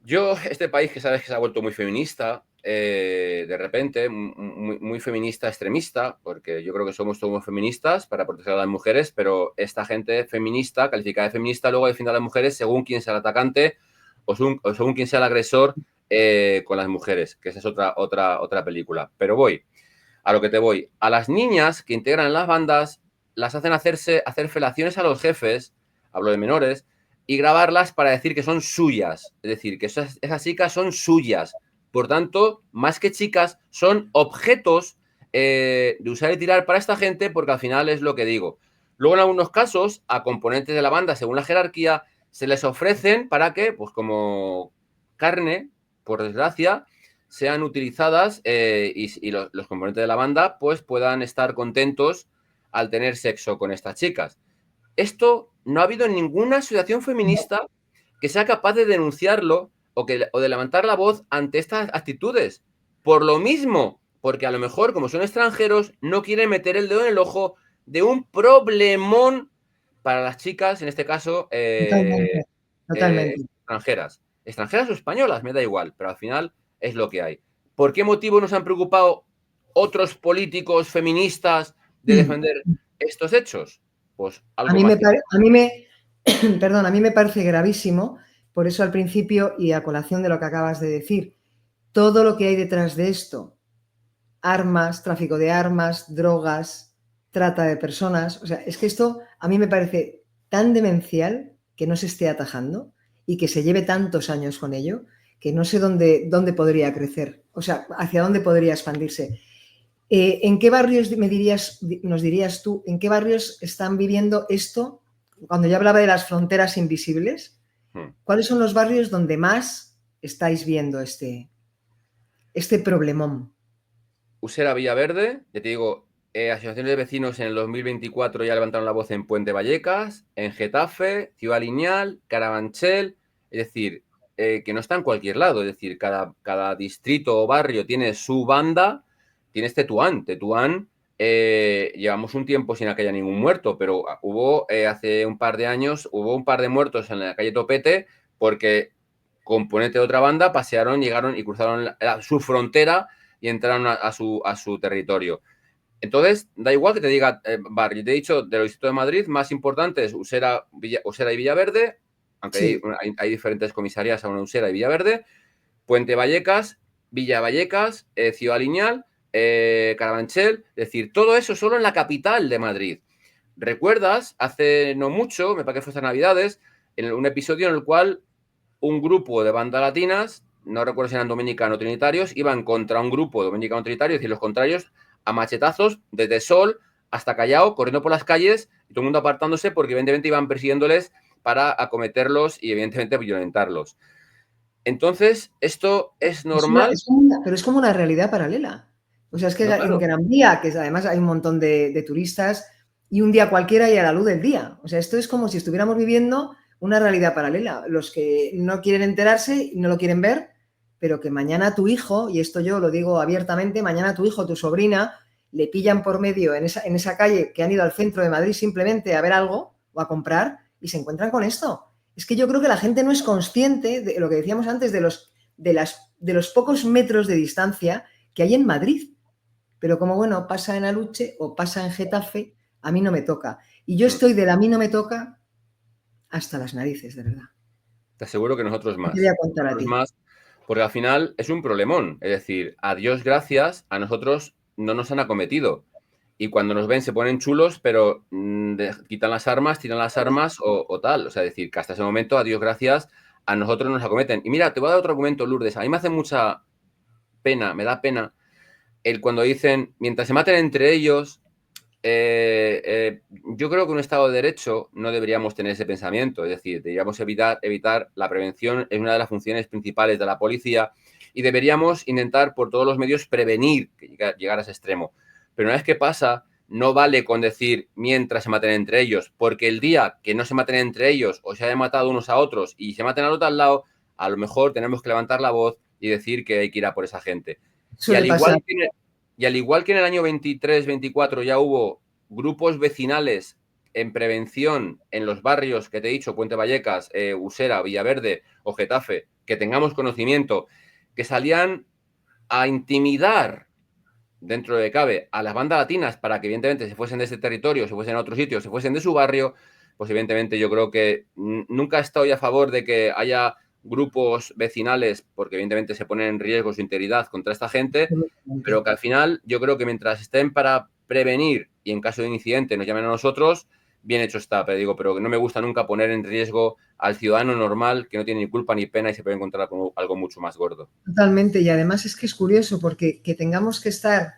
yo, este país que sabes que se ha vuelto muy feminista, de repente, muy feminista extremista, porque yo creo que somos todos feministas para proteger a las mujeres, pero esta gente feminista, calificada de feminista, luego defiende a las mujeres según quién sea el atacante o según quién sea el agresor con las mujeres, que esa es otra película. Pero voy, a lo que te voy. A las niñas que integran las bandas las hacen hacer felaciones a los jefes, hablo de menores, y grabarlas para decir que son suyas. Es decir, que esas chicas son suyas. Por tanto, más que chicas, son objetos de usar y tirar para esta gente, porque al final es lo que digo. Luego, en algunos casos, a componentes de la banda, según la jerarquía, se les ofrecen para que, pues como carne, por desgracia, sean utilizadas y los componentes de la banda pues puedan estar contentos al tener sexo con estas chicas. Esto no ha habido ninguna asociación feminista que sea capaz de denunciarlo o de levantar la voz ante estas actitudes. Por lo mismo, porque a lo mejor, como son extranjeros, no quieren meter el dedo en el ojo de un problemón para las chicas, en este caso, totalmente, totalmente. extranjeras. Extranjeras o españolas, me da igual, pero al final es lo que hay. ¿Por qué motivo nos han preocupado otros políticos feministas de defender estos hechos? Pues A algo mí más me, que... a mí me, perdón, a mí me parece gravísimo, por eso al principio y a colación de lo que acabas de decir, todo lo que hay detrás de esto, armas, tráfico de armas, drogas, trata de personas, o sea, es que esto a mí me parece tan demencial que no se esté atajando y que se lleve tantos años con ello, que no sé dónde podría crecer, o sea, hacia dónde podría expandirse. ¿En qué barrios nos dirías tú, en qué barrios están viviendo esto? Cuando yo hablaba de las fronteras invisibles, ¿cuáles son los barrios donde más estáis viendo este problemón? Usera Villaverde, ya te digo, asociaciones de vecinos en el 2024 ya levantaron la voz en Puente Vallecas, en Getafe, Ciudad Lineal, Carabanchel, es decir, que no está en cualquier lado, es decir, cada distrito o barrio tiene su banda, tienes Tetuán. Tetuán, llevamos un tiempo sin que haya ningún muerto, pero hubo hace un par de años, hubo un par de muertos en la calle Topete porque componentes de otra banda pasearon, llegaron y cruzaron su frontera y entraron a su territorio. Entonces, da igual que te diga barrio. Te he dicho, de los distritos de Madrid, más importantes, Usera y Villaverde, aunque Sí. hay diferentes comisarías, aún Usera y Villaverde, Puente Vallecas, Villa Vallecas, Ciudad Lineal, Carabanchel, es decir, todo eso solo en la capital de Madrid. ¿Recuerdas? Hace no mucho, me parece que fue estas Navidades, en un episodio en el cual un grupo de bandas latinas, no recuerdo si eran dominicanos o trinitarios, iban contra un grupo de dominicanos trinitarios, es decir, los contrarios, a machetazos desde Sol hasta Callao, corriendo por las calles y todo el mundo apartándose porque evidentemente iban persiguiéndoles para acometerlos y evidentemente violentarlos. Entonces, ¿esto es normal? Pero es como una realidad paralela. O sea, es que No, en claro. Gran Vía, que además hay un montón de turistas, y un día cualquiera y a la luz del día. O sea, esto es como si estuviéramos viviendo una realidad paralela. Los que no quieren enterarse y no lo quieren ver, pero que mañana tu hijo, y esto yo lo digo abiertamente, mañana tu hijo, tu sobrina, le pillan por medio en esa calle que han ido al centro de Madrid simplemente a ver algo o a comprar y se encuentran con esto. Es que yo creo que la gente no es consciente de lo que decíamos antes de los pocos metros de distancia que hay en Madrid. Pero como, bueno, pasa en Aluche o pasa en Getafe, a mí no me toca. Y yo estoy del a mí no me toca hasta las narices, de verdad. Te aseguro que nosotros ¿Qué te voy más. a contar a Nosotros ti? más, porque al final es un problemón. Es decir, a Dios gracias, a nosotros no nos han acometido. Y cuando nos ven se ponen chulos, pero quitan las armas, tiran las armas o tal. O sea, decir, que hasta ese momento, a Dios gracias, a nosotros nos acometen. Y mira, te voy a dar otro argumento, Lourdes. A mí me hace mucha pena, me da pena, el cuando dicen, mientras se maten entre ellos, yo creo que un Estado de Derecho no deberíamos tener ese pensamiento, es decir, deberíamos evitar la prevención, es una de las funciones principales de la policía y deberíamos intentar por todos los medios prevenir llegar a ese extremo. Pero una vez que pasa, no vale con decir mientras se maten entre ellos, porque el día que no se maten entre ellos o se hayan matado unos a otros y se maten al otro al lado, a lo mejor tenemos que levantar la voz y decir que hay que ir a por esa gente. Y al Suele pasar. igual que Y al igual que en el año 23-24 ya hubo grupos vecinales en prevención en los barrios que te he dicho, Puente Vallecas, Usera, Villaverde o Getafe, que tengamos conocimiento, que salían a intimidar, dentro de cabe, a las bandas latinas para que evidentemente se fuesen de este territorio, se fuesen a otro sitio, se fuesen de su barrio, pues evidentemente yo creo que nunca estoy a favor de que haya grupos vecinales, porque evidentemente se pone en riesgo su integridad contra esta gente, pero que al final yo creo que mientras estén para prevenir y en caso de incidente nos llamen a nosotros, bien hecho está, pero que no me gusta nunca poner en riesgo al ciudadano normal que no tiene ni culpa ni pena y se puede encontrar con algo mucho más gordo. Totalmente, y además es que es curioso porque que tengamos que estar,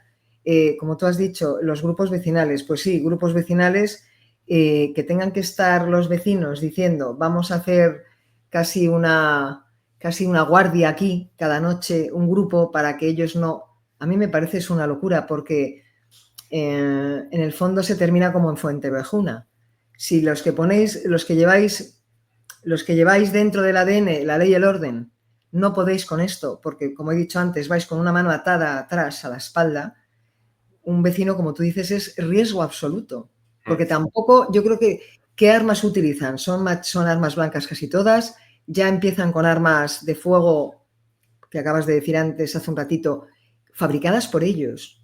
como tú has dicho, los grupos vecinales, pues sí, grupos vecinales, que tengan que estar los vecinos diciendo vamos a hacer casi una guardia aquí cada noche, un grupo para que ellos no... A mí me parece es una locura porque en el fondo se termina como en Fuentevejuna. Si los que ponéis, los que lleváis dentro del ADN la ley y el orden, no podéis con esto, porque como he dicho antes, vais con una mano atada atrás a la espalda, un vecino, como tú dices, es riesgo absoluto. Porque tampoco, yo creo que, ¿qué armas utilizan? Son armas blancas casi todas, ya empiezan con armas de fuego, que acabas de decir antes, hace un ratito, fabricadas por ellos.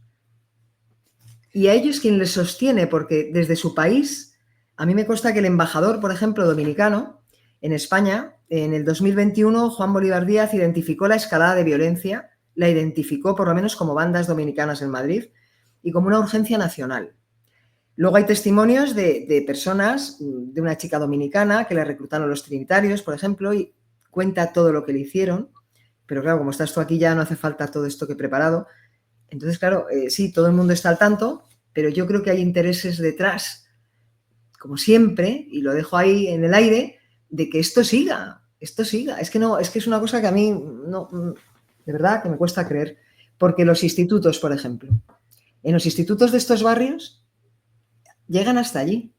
Y a ellos quien les sostiene, porque desde su país, a mí me consta que el embajador, por ejemplo, dominicano, en España, en el 2021, Juan Bolívar Díaz identificó la escalada de violencia, la identificó por lo menos como bandas dominicanas en Madrid y como una urgencia nacional. Luego hay testimonios de personas, de una chica dominicana que le reclutaron los trinitarios, por ejemplo, y cuenta todo lo que le hicieron, pero claro, como estás tú aquí ya no hace falta todo esto que he preparado. Entonces, claro, sí, todo el mundo está al tanto, pero yo creo que hay intereses detrás, como siempre, y lo dejo ahí en el aire, de que esto siga. Es que no, es que es una cosa que a mí no, de verdad que me cuesta creer. Porque los institutos, por ejemplo, en los institutos de estos barrios llegan hasta allí.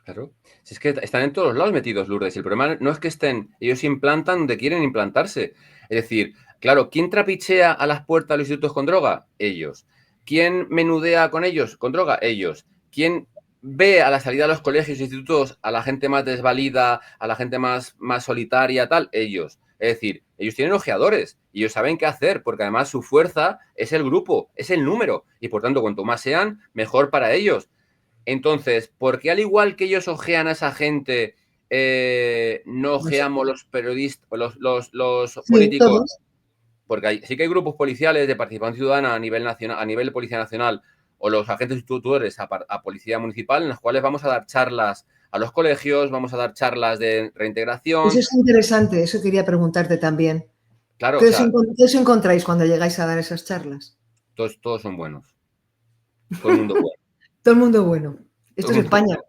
Claro. Si es que están en todos lados metidos, Lourdes. Y el problema no es que estén, ellos se implantan donde quieren implantarse. Es decir, claro, ¿quién trapichea a las puertas de los institutos con droga? Ellos. ¿Quién menudea con ellos? Con droga, ellos. ¿Quién ve a la salida de los colegios e institutos a la gente más desvalida, a la gente más solitaria, tal? Ellos. Es decir, ellos tienen ojeadores y ellos saben qué hacer, porque además su fuerza es el grupo, es el número. Y por tanto, cuanto más sean, mejor para ellos. Entonces, ¿por qué al igual que ellos ojean a esa gente, no ojeamos los periodistas, los Sí, políticos? todos. Porque sí que hay grupos policiales de participación ciudadana a nivel nacional, a nivel de Policía Nacional, o los agentes tutores a Policía Municipal, en los cuales vamos a dar charlas a los colegios, vamos a dar charlas de reintegración. Eso es interesante, eso quería preguntarte también. Claro, o ¿Qué sea, os encontráis cuando llegáis a dar esas charlas? todos son buenos. Todo el mundo es bueno. Todo el mundo es bueno. Todo Esto el es mundo es España.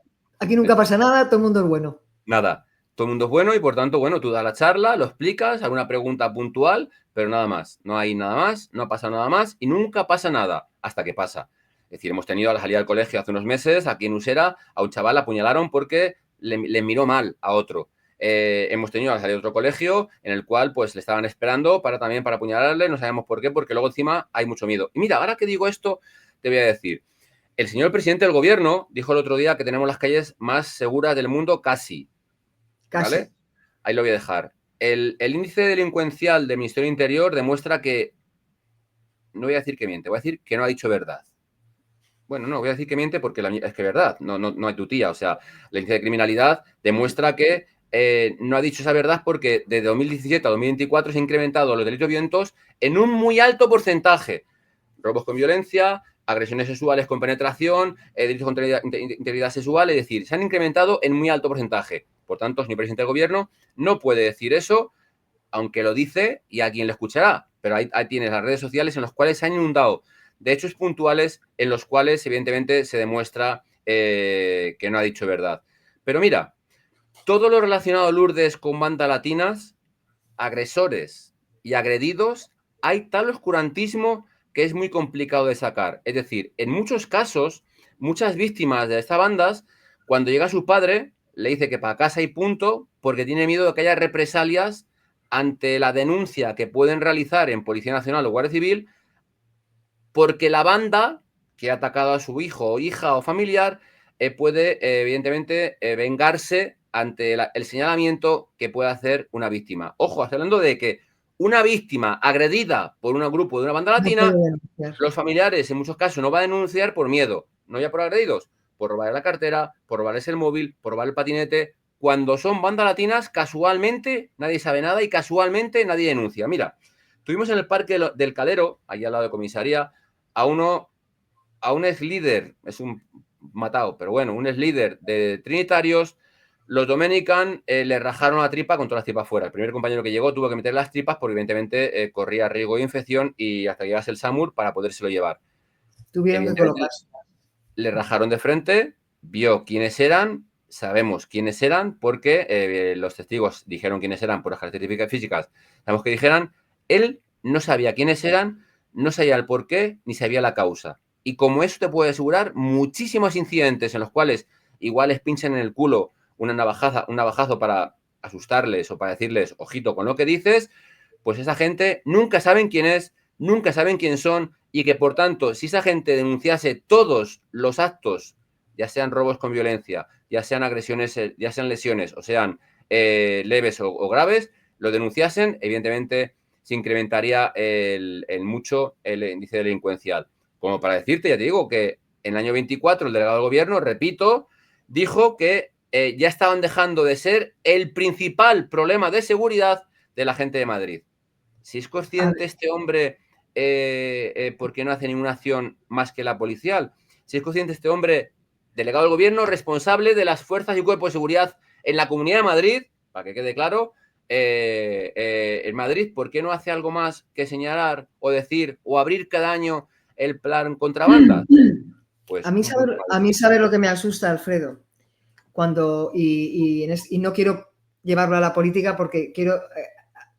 Aquí nunca pasa nada, todo el mundo es bueno. Nada, todo el mundo es bueno y por tanto, bueno, tú das la charla, lo explicas, alguna pregunta puntual, pero nada más. No hay nada más, no pasa nada más y nunca pasa nada hasta que pasa. Es decir, hemos tenido a la salida del colegio hace unos meses, aquí en Usera, a un chaval apuñalaron porque le miró mal a otro. Hemos tenido a la salida de otro colegio en el cual pues le estaban esperando también para apuñalarle, no sabemos por qué, porque luego encima hay mucho miedo. Y mira, ahora que digo esto, te voy a decir, el señor presidente del gobierno dijo el otro día que tenemos las calles más seguras del mundo, casi. Casi. ¿Vale? Ahí lo voy a dejar. El índice delincuencial del Ministerio del Interior demuestra que, no voy a decir que miente, voy a decir que no ha dicho verdad. Bueno, no, voy a decir que miente porque es que es verdad, no hay tutía. O sea, el índice de criminalidad demuestra que no ha dicho esa verdad porque de 2017 a 2024 se han incrementado los delitos violentos en un muy alto porcentaje. Robos con violencia, agresiones sexuales con penetración, delitos contra integridad sexual, es decir, se han incrementado en muy alto porcentaje. Por tanto, señor presidente del gobierno no puede decir eso, aunque lo dice y a quien le escuchará. Pero ahí tienes las redes sociales en las cuales se han inundado de hechos puntuales en los cuales, evidentemente, se demuestra que no ha dicho verdad. Pero mira, todo lo relacionado, Lourdes, con bandas latinas, agresores y agredidos, hay tal oscurantismo que es muy complicado de sacar. Es decir, en muchos casos, muchas víctimas de estas bandas, cuando llega su padre, le dice que para casa y punto, porque tiene miedo de que haya represalias ante la denuncia que pueden realizar en Policía Nacional o Guardia Civil porque la banda que ha atacado a su hijo o hija o familiar puede, evidentemente, vengarse ante el señalamiento que puede hacer una víctima. Ojo, estoy hablando de que una víctima agredida por un grupo de una banda No puede latina, denunciar. los familiares en muchos casos no van a denunciar por miedo, no ya por agredidos, por robar la cartera, por robarles el móvil, por robar el patinete. Cuando son bandas latinas, casualmente nadie sabe nada y casualmente nadie denuncia. Mira, tuvimos en el Parque del Calero, allí al lado de comisaría, a un ex líder, es un matado, pero bueno, un ex líder de Trinitarios. Los Dominican le rajaron la tripa con todas las tripas fuera. El primer compañero que llegó tuvo que meter las tripas porque evidentemente corría riesgo de infección y hasta que llegase el SAMUR para podérselo llevar. Tuvieron que Evidentemente colocarse. le rajaron de frente, vio quiénes eran, sabemos quiénes eran porque los testigos dijeron quiénes eran por las características físicas, sabemos que dijeran, él no sabía quiénes eran, no sabía el por qué, ni sabía la causa. Y como eso te puede asegurar, muchísimos incidentes en los cuales igual les pinchan en el culo un navajazo para asustarles o para decirles, ojito con lo que dices, pues esa gente nunca saben quién es, nunca saben quién son y que, por tanto, si esa gente denunciase todos los actos, ya sean robos con violencia, ya sean agresiones, ya sean lesiones o sean leves o graves, lo denunciasen, evidentemente se incrementaría mucho el índice delincuencial. Como para decirte, ya te digo, que en el año 24 el delegado del gobierno, repito, dijo que ya estaban dejando de ser el principal problema de seguridad de la gente de Madrid. Si es consciente este hombre, ¿por qué no hace ninguna acción más que la policial? Si es consciente este hombre, delegado del gobierno, responsable de las fuerzas y cuerpos de seguridad en la Comunidad de Madrid, para que quede claro, en Madrid, ¿por qué no hace algo más que señalar o decir o abrir cada año el plan contra bandas? Pues a mí saber lo que me asusta, Alfredo, cuando, y no quiero llevarlo a la política porque quiero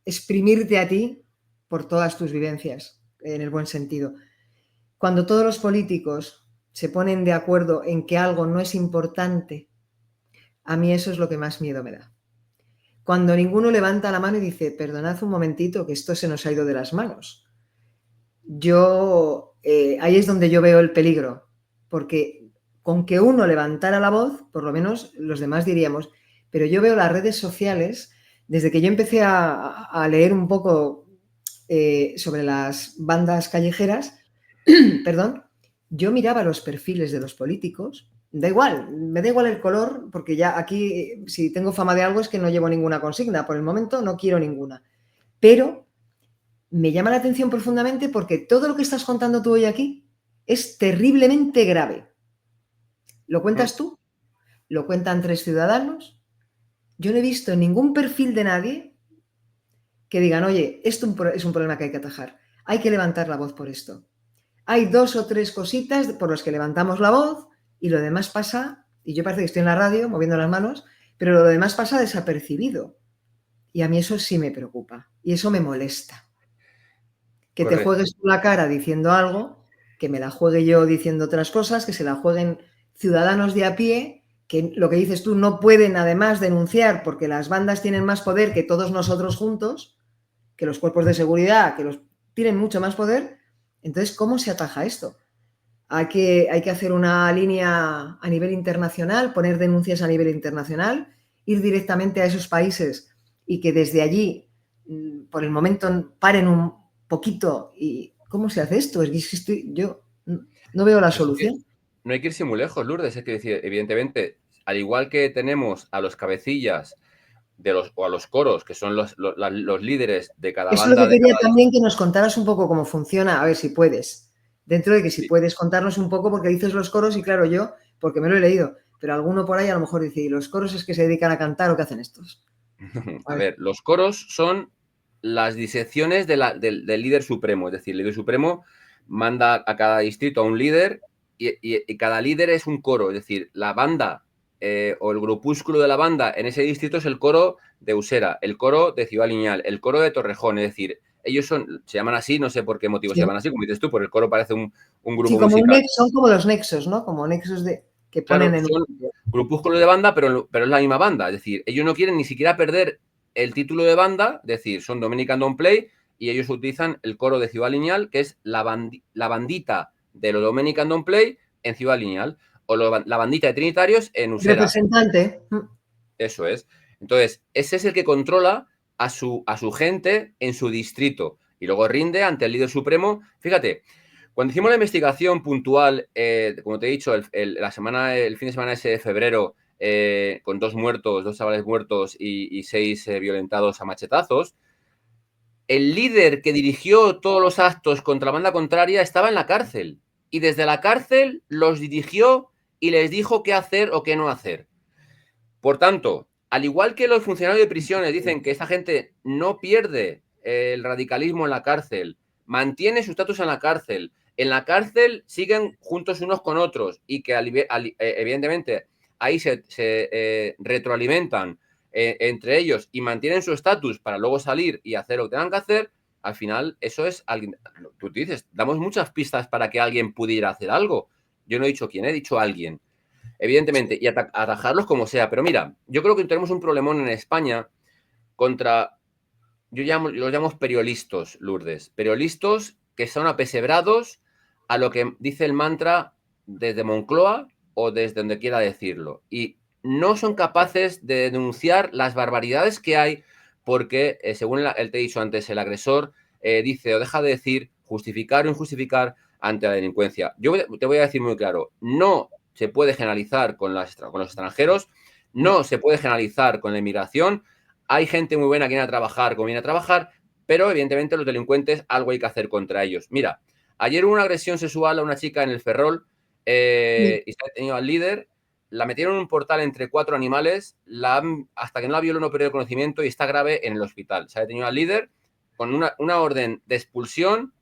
exprimirte a ti por todas tus vivencias, en el buen sentido. Cuando todos los políticos se ponen de acuerdo en que algo no es importante, a mí eso es lo que más miedo me da. Cuando ninguno levanta la mano y dice, perdonad un momentito, que esto se nos ha ido de las manos. Ahí es donde yo veo el peligro, porque con que uno levantara la voz, por lo menos los demás diríamos, pero yo veo las redes sociales, desde que yo empecé a leer un poco sobre las bandas callejeras, perdón, yo miraba los perfiles de los políticos, da igual, me da igual el color, porque ya aquí, si tengo fama de algo es que no llevo ninguna consigna, por el momento no quiero ninguna, pero me llama la atención profundamente porque todo lo que estás contando tú hoy aquí es terriblemente grave. ¿Lo cuentas tú? ¿Lo cuentan 3 ciudadanos? Yo no he visto ningún perfil de nadie que digan, oye, esto es un problema que hay que atajar, hay que levantar la voz por esto. Hay 2 o 3 cositas por las que levantamos la voz y lo demás pasa, y yo parece que estoy en la radio moviendo las manos, pero lo demás pasa desapercibido. Y a mí eso sí me preocupa y eso me molesta. Que correcto. Te juegues tú la cara diciendo algo, que me la juegue yo diciendo otras cosas, que se la jueguen ciudadanos de a pie, que lo que dices tú no pueden además denunciar porque las bandas tienen más poder que todos nosotros juntos, que los cuerpos de seguridad, que tienen mucho más poder. Entonces, ¿cómo se ataja esto? Hay que hacer una línea a nivel internacional, poner denuncias a nivel internacional, ir directamente a esos países y que desde allí, por el momento, paren un poquito. ¿Y cómo se hace esto? Yo no veo la solución. No hay que irse muy lejos, Lourdes. Es que decir, evidentemente, al igual que tenemos a los cabecillas o a los coros, que son los líderes de cada Eso es banda. lo que quería también que nos contaras un poco cómo funciona, a ver si puedes. Dentro de que si puedes contarnos un poco, porque dices los coros y claro, yo, porque me lo he leído, pero alguno por ahí a lo mejor dice, ¿y los coros es que se dedican a cantar o qué hacen estos? A ver, los coros son las disecciones del líder supremo, es decir, el líder supremo manda a cada distrito a un líder y cada líder es un coro, es decir, la banda o el grupúsculo de la banda en ese distrito es el coro de Usera, el coro de Ciudad Lineal, el coro de Torrejón, es decir, ellos se llaman así, no sé por qué motivo se llaman así, como dices tú, porque el coro parece un grupo musical. Son como los nexos, ¿no? Como nexos que ponen claro, son grupúsculos de banda, pero es la misma banda, es decir, ellos no quieren ni siquiera perder el título de banda, es decir, son Dominican Don't Play, y ellos utilizan el coro de Ciudad Lineal, que es la bandita de los Dominican Don't Play en Ciudad Lineal, o la bandita de Trinitarios en Usera. Representante. Eso es. Entonces, ese es el que controla a su gente en su distrito y luego rinde ante el líder supremo. Fíjate, cuando hicimos la investigación puntual, como te he dicho, el fin de semana ese de febrero, con 2 chavales muertos y 6 violentados a machetazos, el líder que dirigió todos los actos contra la banda contraria estaba en la cárcel y desde la cárcel los dirigió y les dijo qué hacer o qué no hacer. Por tanto, al igual que los funcionarios de prisiones dicen que esta gente no pierde el radicalismo en la cárcel, mantiene su estatus en la cárcel siguen juntos unos con otros y que evidentemente ahí se retroalimentan entre ellos y mantienen su estatus para luego salir y hacer lo que tengan que hacer, al final eso es alguien. Tú dices, damos muchas pistas para que alguien pudiera hacer algo. Yo no he dicho quién, he dicho alguien. Evidentemente, y atajarlos como sea. Pero mira, yo creo que tenemos un problemón en España contra, los llamo periodistas, Lourdes. Periodistas que son apesebrados a lo que dice el mantra desde Moncloa o desde donde quiera decirlo. Y no son capaces de denunciar las barbaridades que hay porque, según te he dicho antes, el agresor dice o deja de decir justificar o injustificar ante la delincuencia. Yo te voy a decir muy claro, no se puede generalizar con los extranjeros, no se puede generalizar con la inmigración. Hay gente muy buena que viene a trabajar como viene a trabajar, pero evidentemente los delincuentes algo hay que hacer contra ellos. Mira, ayer hubo una agresión sexual a una chica en el Ferrol y se ha detenido al líder, la metieron en un portal entre 4 animales, hasta que no la violó no perdió el conocimiento y está grave en el hospital. Se ha detenido al líder con una orden de expulsión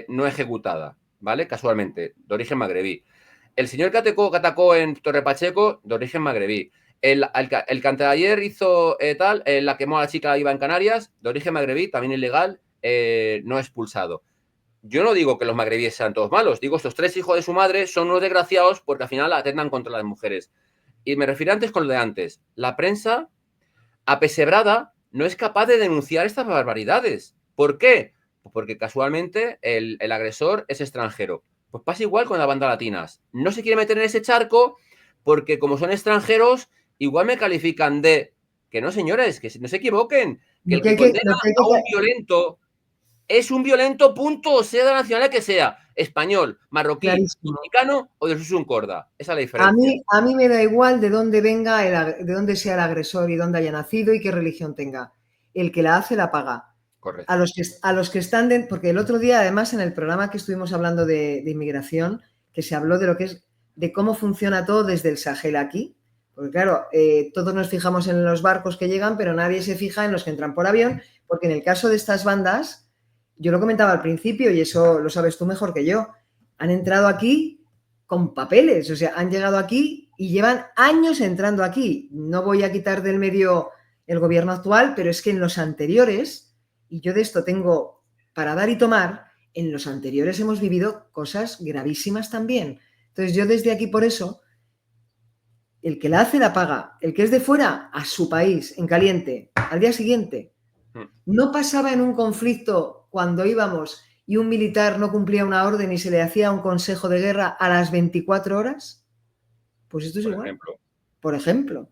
no ejecutada, ¿vale? Casualmente, de origen magrebí. El señor que atacó en Torre Pacheco, de origen magrebí. El que antes de ayer hizo la quemó a la chica iba en Canarias, de origen magrebí, también ilegal, no expulsado. Yo no digo que los magrebíes sean todos malos, digo estos 3 hijos de su madre son unos desgraciados porque al final atentan contra las mujeres. Y me refiero antes con lo de antes. La prensa, apesebrada, no es capaz de denunciar estas barbaridades. ¿Por qué? Pues porque casualmente el agresor es extranjero. Pues pasa igual con las bandas latinas. No se quiere meter en ese charco porque como son extranjeros, igual me califican de... Que no, señores, que no se equivoquen. Que el que condena a un violento es un violento, punto, sea de la nacionalidad que sea. Español, marroquí, dominicano o de Susun Corda. Esa es la diferencia. A mí me da igual de dónde venga, de dónde sea el agresor y dónde haya nacido y qué religión tenga. El que la hace la paga. Correcto. A los que están porque el otro día, además, en el programa que estuvimos hablando de inmigración, que se habló de lo que es, de cómo funciona todo desde el Sahel aquí, porque claro, todos nos fijamos en los barcos que llegan, pero nadie se fija en los que entran por avión, porque en el caso de estas bandas, yo lo comentaba al principio y eso lo sabes tú mejor que yo, han entrado aquí con papeles, o sea, han llegado aquí y llevan años entrando aquí. No voy a quitar del medio el gobierno actual, pero es que en los anteriores, y yo de esto tengo para dar y tomar, en los anteriores hemos vivido cosas gravísimas también. Entonces yo desde aquí por eso, el que la hace la paga, el que es de fuera, a su país, en caliente, al día siguiente. ¿No pasaba en un conflicto cuando íbamos y un militar no cumplía una orden y se le hacía un consejo de guerra a las 24 horas? Pues esto es igual. Por ejemplo,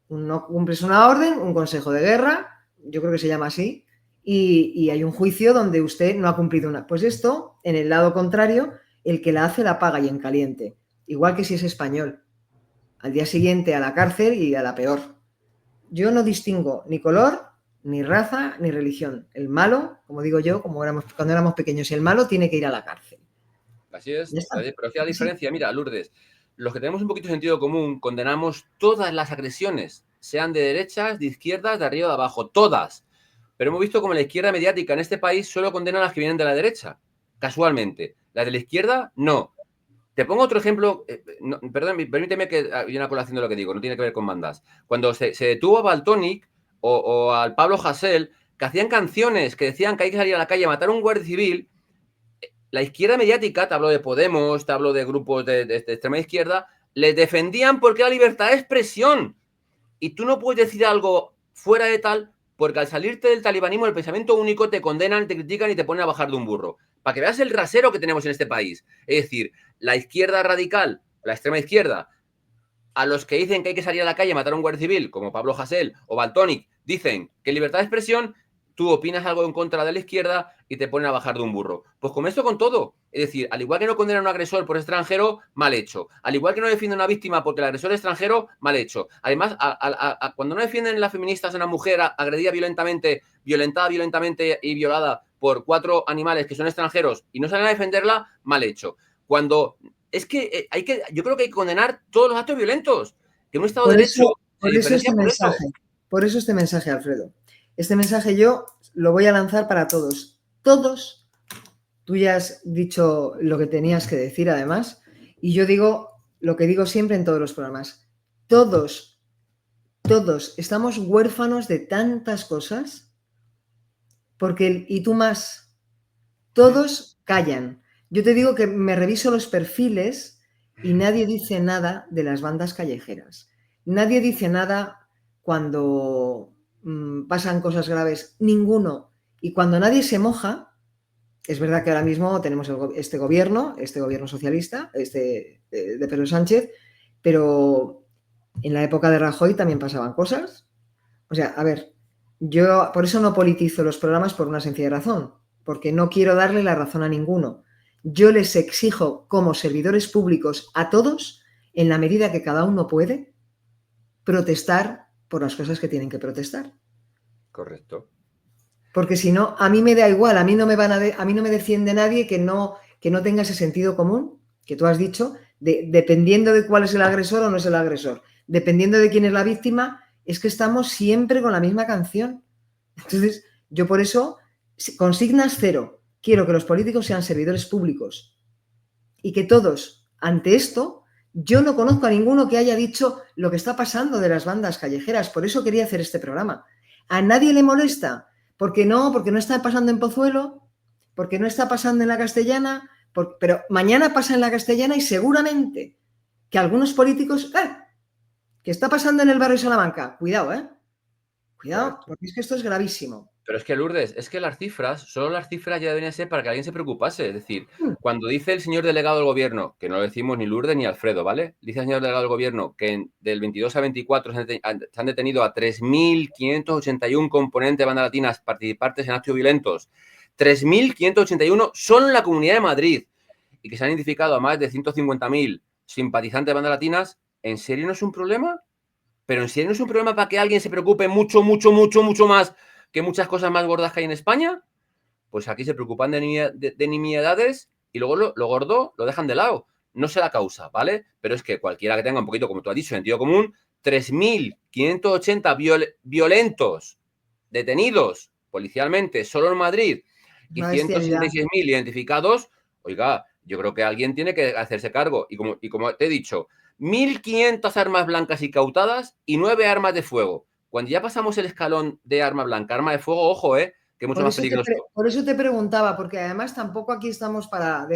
no cumples una orden, un consejo de guerra, yo creo que se llama así, y hay un juicio donde usted no ha cumplido una. Pues esto, en el lado contrario, el que la hace la paga y en caliente. Igual que si es español. Al día siguiente a la cárcel y a la peor. Yo no distingo ni color, ni raza, ni religión. El malo, como digo yo, cuando éramos pequeños, el malo tiene que ir a la cárcel. Así es. Pero es que la diferencia, mira, Lourdes, los que tenemos un poquito de sentido común condenamos todas las agresiones, sean de derechas, de izquierdas, de arriba o de abajo, todas. Pero hemos visto como la izquierda mediática en este país solo condena a las que vienen de la derecha, casualmente. Las de la izquierda, no. Te pongo otro ejemplo, perdón, permíteme que hay una colación de lo que digo, no tiene que ver con bandas. Cuando se detuvo a Valtònyc o al Pablo Hasél, que hacían canciones que decían que hay que salir a la calle a matar a un guardia civil, la izquierda mediática, te hablo de Podemos, te hablo de grupos de extrema izquierda, les defendían porque era libertad de expresión. Y tú no puedes decir algo fuera de tal porque al salirte del talibanismo, el pensamiento único, te condenan, te critican y te ponen a bajar de un burro. Para que veas el rasero que tenemos en este país. Es decir, la izquierda radical, la extrema izquierda, a los que dicen que hay que salir a la calle a matar a un guardia civil, como Pablo Hasél o Valtònyc, dicen que libertad de expresión, tú opinas algo en contra de la izquierda y te ponen a bajar de un burro. Pues con esto con todo. Es decir, al igual que no condenan a un agresor por extranjero, mal hecho. Al igual que no defienden a una víctima porque el agresor es extranjero, mal hecho. Además, cuando no defienden las feministas a una mujer agredida violentamente, violentada violentamente y violada por 4 animales que son extranjeros y no salen a defenderla, mal hecho. Cuando es que yo creo que hay que condenar todos los actos violentos. Que un Estado de Derecho se diferencia por eso. Por eso este mensaje, Alfredo. Este mensaje yo lo voy a lanzar para todos. Todos, tú ya has dicho lo que tenías que decir además, y yo digo lo que digo siempre en todos los programas. Todos estamos huérfanos de tantas cosas, porque, y tú más, todos callan. Yo te digo que me reviso los perfiles y nadie dice nada de las bandas callejeras. Nadie dice nada cuando pasan cosas graves, ninguno. Y cuando nadie se moja, es verdad que ahora mismo tenemos este gobierno socialista, de Pedro Sánchez, pero en la época de Rajoy también pasaban cosas. O sea, a ver, yo por eso no politizo los programas por una sencilla razón, porque no quiero darle la razón a ninguno. Yo les exijo como servidores públicos a todos, en la medida que cada uno puede, protestar por las cosas que tienen que protestar. Correcto. Porque si no, a mí me da igual, a mí no me defiende nadie que no tenga ese sentido común que tú has dicho, dependiendo de cuál es el agresor o no es el agresor, dependiendo de quién es la víctima, es que estamos siempre con la misma canción. Entonces, yo por eso, consignas cero, quiero que los políticos sean servidores públicos y que todos, ante esto, yo no conozco a ninguno que haya dicho lo que está pasando de las bandas callejeras, por eso quería hacer este programa. A nadie le molesta, porque no está pasando en Pozuelo, porque no está pasando en la Castellana, pero mañana pasa en la Castellana y seguramente que algunos políticos, que está pasando en el barrio de Salamanca, cuidado, cuidado, porque es que esto es gravísimo. Pero es que, Lourdes, es que solo las cifras ya deberían ser para que alguien se preocupase. Es decir, cuando dice el señor delegado del gobierno, que no lo decimos ni Lourdes ni Alfredo, ¿vale? Dice el señor delegado del gobierno que del 22 a 24 se han detenido a 3.581 componentes de bandas latinas participantes en actos violentos. 3.581 solo en la Comunidad de Madrid. Y que se han identificado a más de 150.000 simpatizantes de bandas latinas. ¿En serio no es un problema? ¿Pero en serio no es un problema para que alguien se preocupe mucho más que muchas cosas más gordas que hay en España? Pues aquí se preocupan de nimiedades y luego lo gordo lo dejan de lado. No sé la causa, ¿vale? Pero es que cualquiera que tenga un poquito, como tú has dicho, sentido común, 3.580 violentos detenidos policialmente solo en Madrid y 166.000 identificados, oiga, yo creo que alguien tiene que hacerse cargo. Y como te he dicho, 1.500 armas blancas incautadas y 9 armas de fuego. Cuando ya pasamos el escalón de arma blanca, arma de fuego, ojo, que es mucho más peligroso. Por eso te preguntaba, porque además tampoco aquí estamos para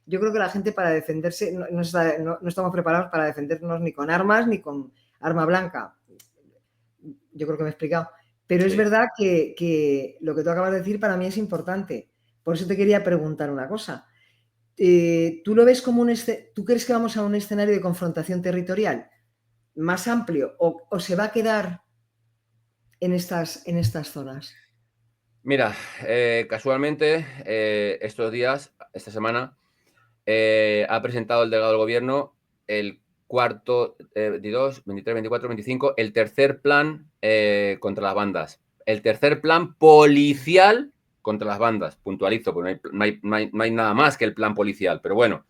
yo creo que la gente para defenderse no estamos preparados para defendernos ni con armas ni con arma blanca. Yo creo que me he explicado. Pero sí. Es verdad que lo que tú acabas de decir para mí es importante. Por eso te quería preguntar una cosa. ¿Tú lo ves como tú crees que vamos a un escenario de confrontación territorial más amplio o se va a quedar en estas zonas? Mira, casualmente estos días, esta semana, ha presentado el delegado del gobierno el cuarto, 22, 23, 24, 25, el tercer plan contra las bandas. El tercer plan policial contra las bandas. Puntualizo, porque no hay nada más que el plan policial. Pero bueno,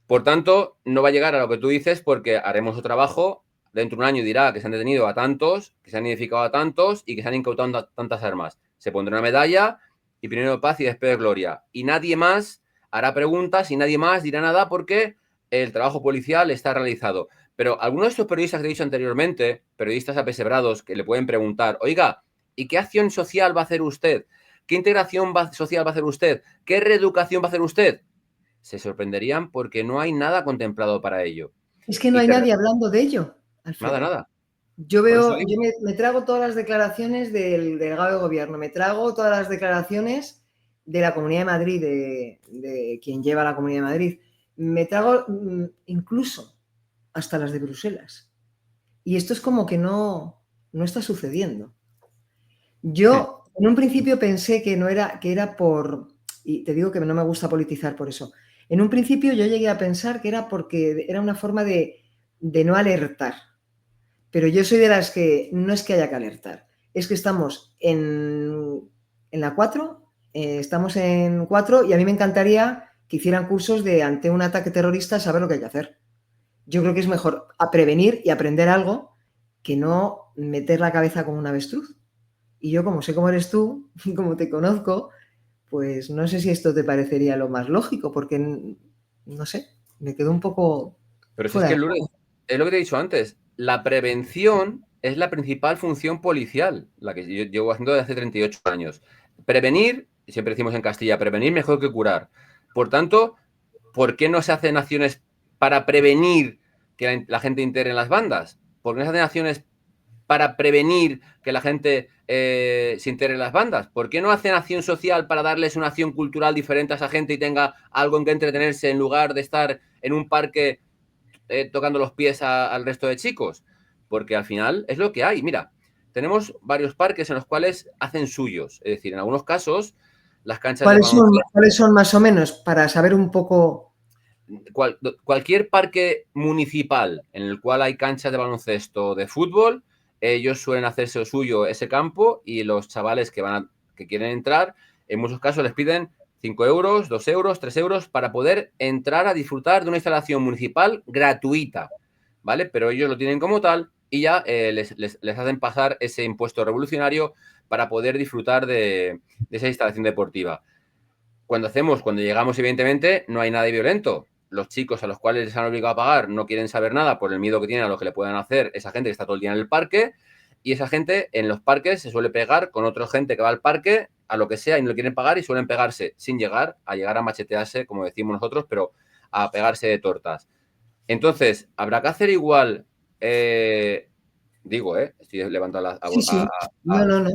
por tanto, no va a llegar a lo que tú dices porque haremos otro trabajo. Dentro de un año dirá que se han detenido a tantos, que se han identificado a tantos y que se han incautado tantas armas. Se pondrá una medalla y primero paz y después gloria. Y nadie más hará preguntas y nadie más dirá nada porque el trabajo policial está realizado. Pero algunos de estos periodistas que he dicho anteriormente, periodistas apesebrados que le pueden preguntar, oiga, ¿y qué acción social va a hacer usted? ¿Qué integración social va a hacer usted? ¿Qué reeducación va a hacer usted? Se sorprenderían porque no hay nada contemplado para ello. Es que no hay nadie hablando de ello, Alfredo. Nada. Yo Por eso veo, digo, me trago todas las declaraciones del delegado de gobierno, me trago todas las declaraciones de la Comunidad de Madrid, de quien lleva la Comunidad de Madrid. Me trago incluso hasta las de Bruselas. Y esto es como que no está sucediendo. Yo en un principio pensé que era por, y te digo que no me gusta politizar por eso. En un principio yo llegué a pensar que era porque era una forma de no alertar. Pero yo soy de las que no es que haya que alertar, es que estamos en la 4, estamos en 4 y a mí me encantaría que hicieran cursos de ante un ataque terrorista saber lo que hay que hacer. Yo creo que es mejor a prevenir y aprender algo que no meter la cabeza como un avestruz. Y yo, como sé cómo eres tú, como te conozco, pues no sé si esto te parecería lo más lógico, porque no sé, me quedo un poco pero si es fuera que, de Lourdes, juego. es lo que te he dicho antes, la prevención es la principal función policial, la que yo llevo haciendo desde hace 38 años. Prevenir, siempre decimos en Castilla, prevenir mejor que curar. Por tanto, ¿por qué no se hacen acciones para prevenir que la gente integre en las bandas? ¿Por qué no se hacen acciones para prevenir que la gente se integre en las bandas? ¿Por qué no hacen acción social para darles una acción cultural diferente a esa gente y tenga algo en que entretenerse en lugar de estar en un parque tocando los pies al resto de chicos? Porque al final es lo que hay. Mira, tenemos varios parques en los cuales hacen suyos. Es decir, en algunos casos, las canchas de baloncesto, ¿Cuáles son más o menos para saber un poco? cualquier parque municipal en el cual hay canchas de baloncesto o de fútbol, ellos suelen hacerse suyo ese campo y los chavales que quieren entrar, en muchos casos les piden 5 euros, 2 euros, 3 euros para poder entrar a disfrutar de una instalación municipal gratuita, ¿vale? Pero ellos lo tienen como tal y ya les hacen pasar ese impuesto revolucionario para poder disfrutar de esa instalación deportiva. Cuando llegamos, evidentemente, no hay nada de violento. Los chicos a los cuales les han obligado a pagar no quieren saber nada por el miedo que tienen a lo que le puedan hacer esa gente que está todo el día en el parque, y esa gente en los parques se suele pegar con otra gente que va al parque a lo que sea y no le quieren pagar y suelen pegarse sin llegar a machetearse, como decimos nosotros, pero a pegarse de tortas. Entonces, habrá que hacer igual, digo, estoy levantando Sí, sí. No, no, no.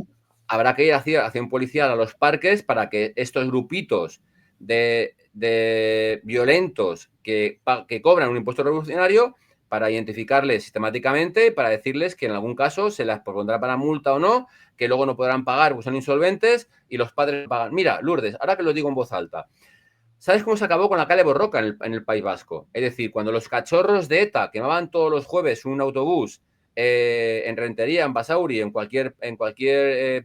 habrá que ir hacia acción policial a los parques para que estos grupitos de violentos que cobran un impuesto revolucionario, para identificarles sistemáticamente, para decirles que en algún caso se les pondrá para multa o no, que luego no podrán pagar porque son insolventes y los padres pagan. Mira, Lourdes, ahora que lo digo en voz alta, ¿sabes cómo se acabó con la Cale Borroca en el País Vasco? Es decir, cuando los cachorros de ETA quemaban todos los jueves un autobús en Rentería, en Basauri, en cualquier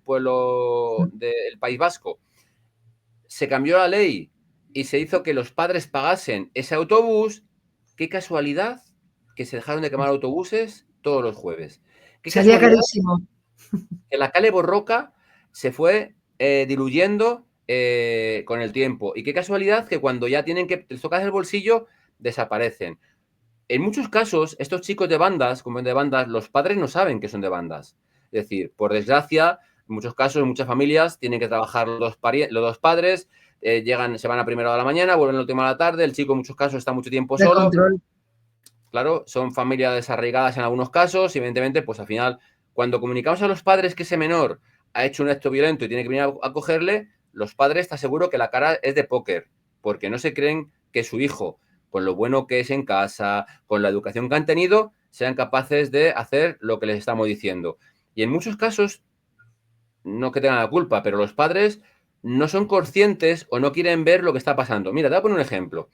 pueblo del País Vasco, se cambió la ley y se hizo que los padres pagasen ese autobús. Qué casualidad que se dejaron de quemar autobuses todos los jueves. Qué Salía casualidad carísimo. que la Cale Borroca se fue diluyendo con el tiempo. Y qué casualidad que cuando ya tienen que les tocar el bolsillo, desaparecen. En muchos casos, estos chicos de bandas, como de bandas, los padres no saben que son de bandas. Es decir, por desgracia, en muchos casos, en muchas familias, tienen que trabajar los dos padres, se van a primera hora de la mañana, vuelven a la última de la tarde, el chico en muchos casos está mucho tiempo De solo. control. Claro, son familias desarraigadas en algunos casos y evidentemente, pues al final, cuando comunicamos a los padres que ese menor ha hecho un acto violento y tiene que venir a cogerle, los padres te aseguro que la cara es de póker, porque no se creen que su hijo, con lo bueno que es en casa, con la educación que han tenido, sean capaces de hacer lo que les estamos diciendo. Y en muchos casos, no que tengan la culpa, pero los padres no son conscientes o no quieren ver lo que está pasando. Mira, te voy a poner un ejemplo.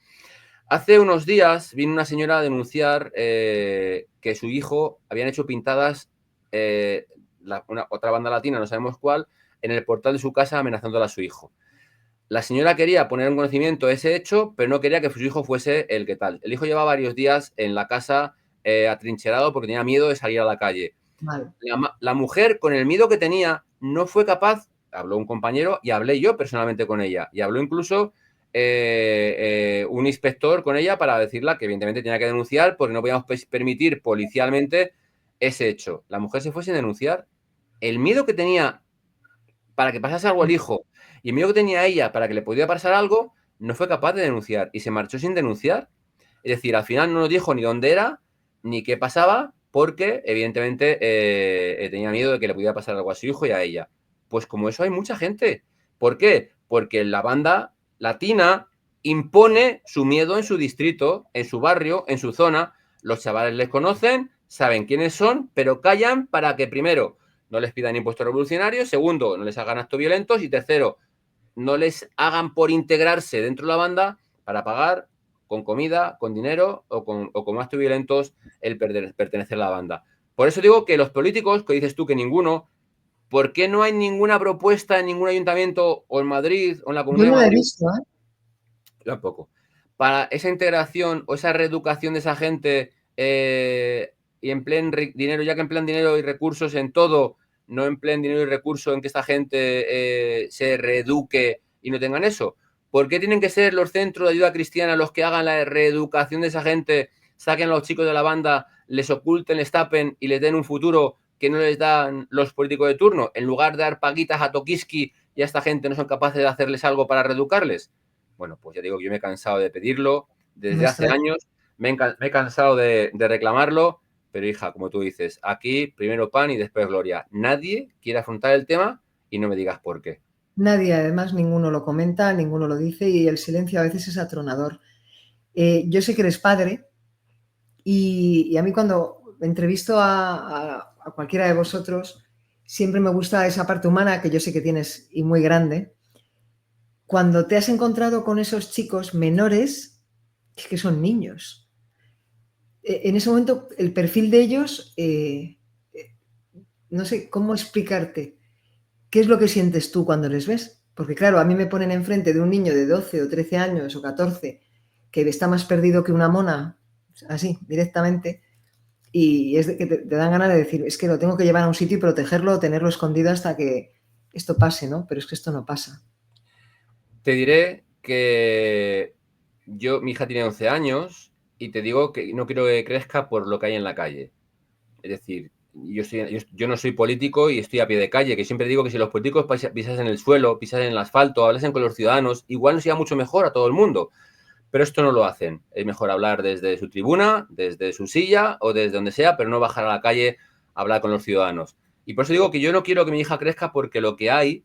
Hace unos días vino una señora a denunciar que su hijo habían hecho pintadas, otra banda latina, no sabemos cuál, en el portal de su casa amenazándola a su hijo. La señora quería poner en conocimiento ese hecho, pero no quería que su hijo fuese el que tal. El hijo llevaba varios días en la casa atrincherado porque tenía miedo de salir a la calle. Mal. La mujer, con el miedo que tenía, no fue capaz, habló un compañero y hablé yo personalmente con ella, y habló incluso un inspector con ella para decirle que evidentemente tenía que denunciar porque no podíamos permitir policialmente ese hecho. La mujer se fue sin denunciar. El miedo que tenía para que pasase algo al hijo y el miedo que tenía ella para que le pudiera pasar algo, no fue capaz de denunciar y se marchó sin denunciar. Es decir, al final no nos dijo ni dónde era, ni qué pasaba, porque evidentemente tenía miedo de que le pudiera pasar algo a su hijo y a ella. Pues como eso hay mucha gente. ¿Por qué? Porque la banda latina impone su miedo en su distrito, en su barrio, en su zona. Los chavales les conocen, saben quiénes son, pero callan para que, primero, no les pidan impuestos revolucionarios, segundo, no les hagan actos violentos y tercero, no les hagan por integrarse dentro de la banda para pagar con comida, con dinero o con actos violentos el pertenecer a la banda. Por eso digo que los políticos, que dices tú que ninguno, ¿por qué no hay ninguna propuesta en ningún ayuntamiento o en Madrid o en la Yo Comunidad no de la he Madrid? visto, ¿eh? Tampoco. Para esa integración o esa reeducación de esa gente y empleen dinero, ya que emplean dinero y recursos en todo, no empleen dinero y recursos en que esta gente se reeduque y no tengan eso. ¿Por qué tienen que ser los centros de ayuda cristiana los que hagan la reeducación de esa gente, saquen a los chicos de la banda, les oculten, les tapen y les den un futuro que no les dan los políticos de turno? En lugar de dar paguitas a Tokiski y a esta gente no son capaces de hacerles algo para reeducarles. Bueno, pues ya digo que yo me he cansado de pedirlo Me desde hace extraña. años, me he cansado de reclamarlo, pero hija, como tú dices, aquí primero pan y después gloria. Nadie quiere afrontar el tema y no me digas por qué. Nadie, además, ninguno lo comenta, ninguno lo dice y el silencio a veces es atronador. Yo sé que eres padre y a mí cuando entrevisto a cualquiera de vosotros, siempre me gusta esa parte humana que yo sé que tienes y muy grande. Cuando te has encontrado con esos chicos menores, es que son niños. En ese momento, el perfil de ellos, no sé cómo explicarte. ¿Qué es lo que sientes tú cuando les ves? Porque claro, a mí me ponen enfrente de un niño de 12 o 13 años o 14 que está más perdido que una mona, así, directamente, y es de que te dan ganas de decir, es que lo tengo que llevar a un sitio y protegerlo o tenerlo escondido hasta que esto pase, ¿no? Pero es que esto no pasa. Te diré que mi hija tiene 11 años y te digo que no quiero que crezca por lo que hay en la calle. Es decir, yo no soy político y estoy a pie de calle, que siempre digo que si los políticos pisasen el suelo, pisasen el asfalto, hablasen con los ciudadanos, igual nos iba mucho mejor a todo el mundo. Pero esto no lo hacen. Es mejor hablar desde su tribuna, desde su silla o desde donde sea, pero no bajar a la calle a hablar con los ciudadanos. Y por eso digo que yo no quiero que mi hija crezca porque lo que hay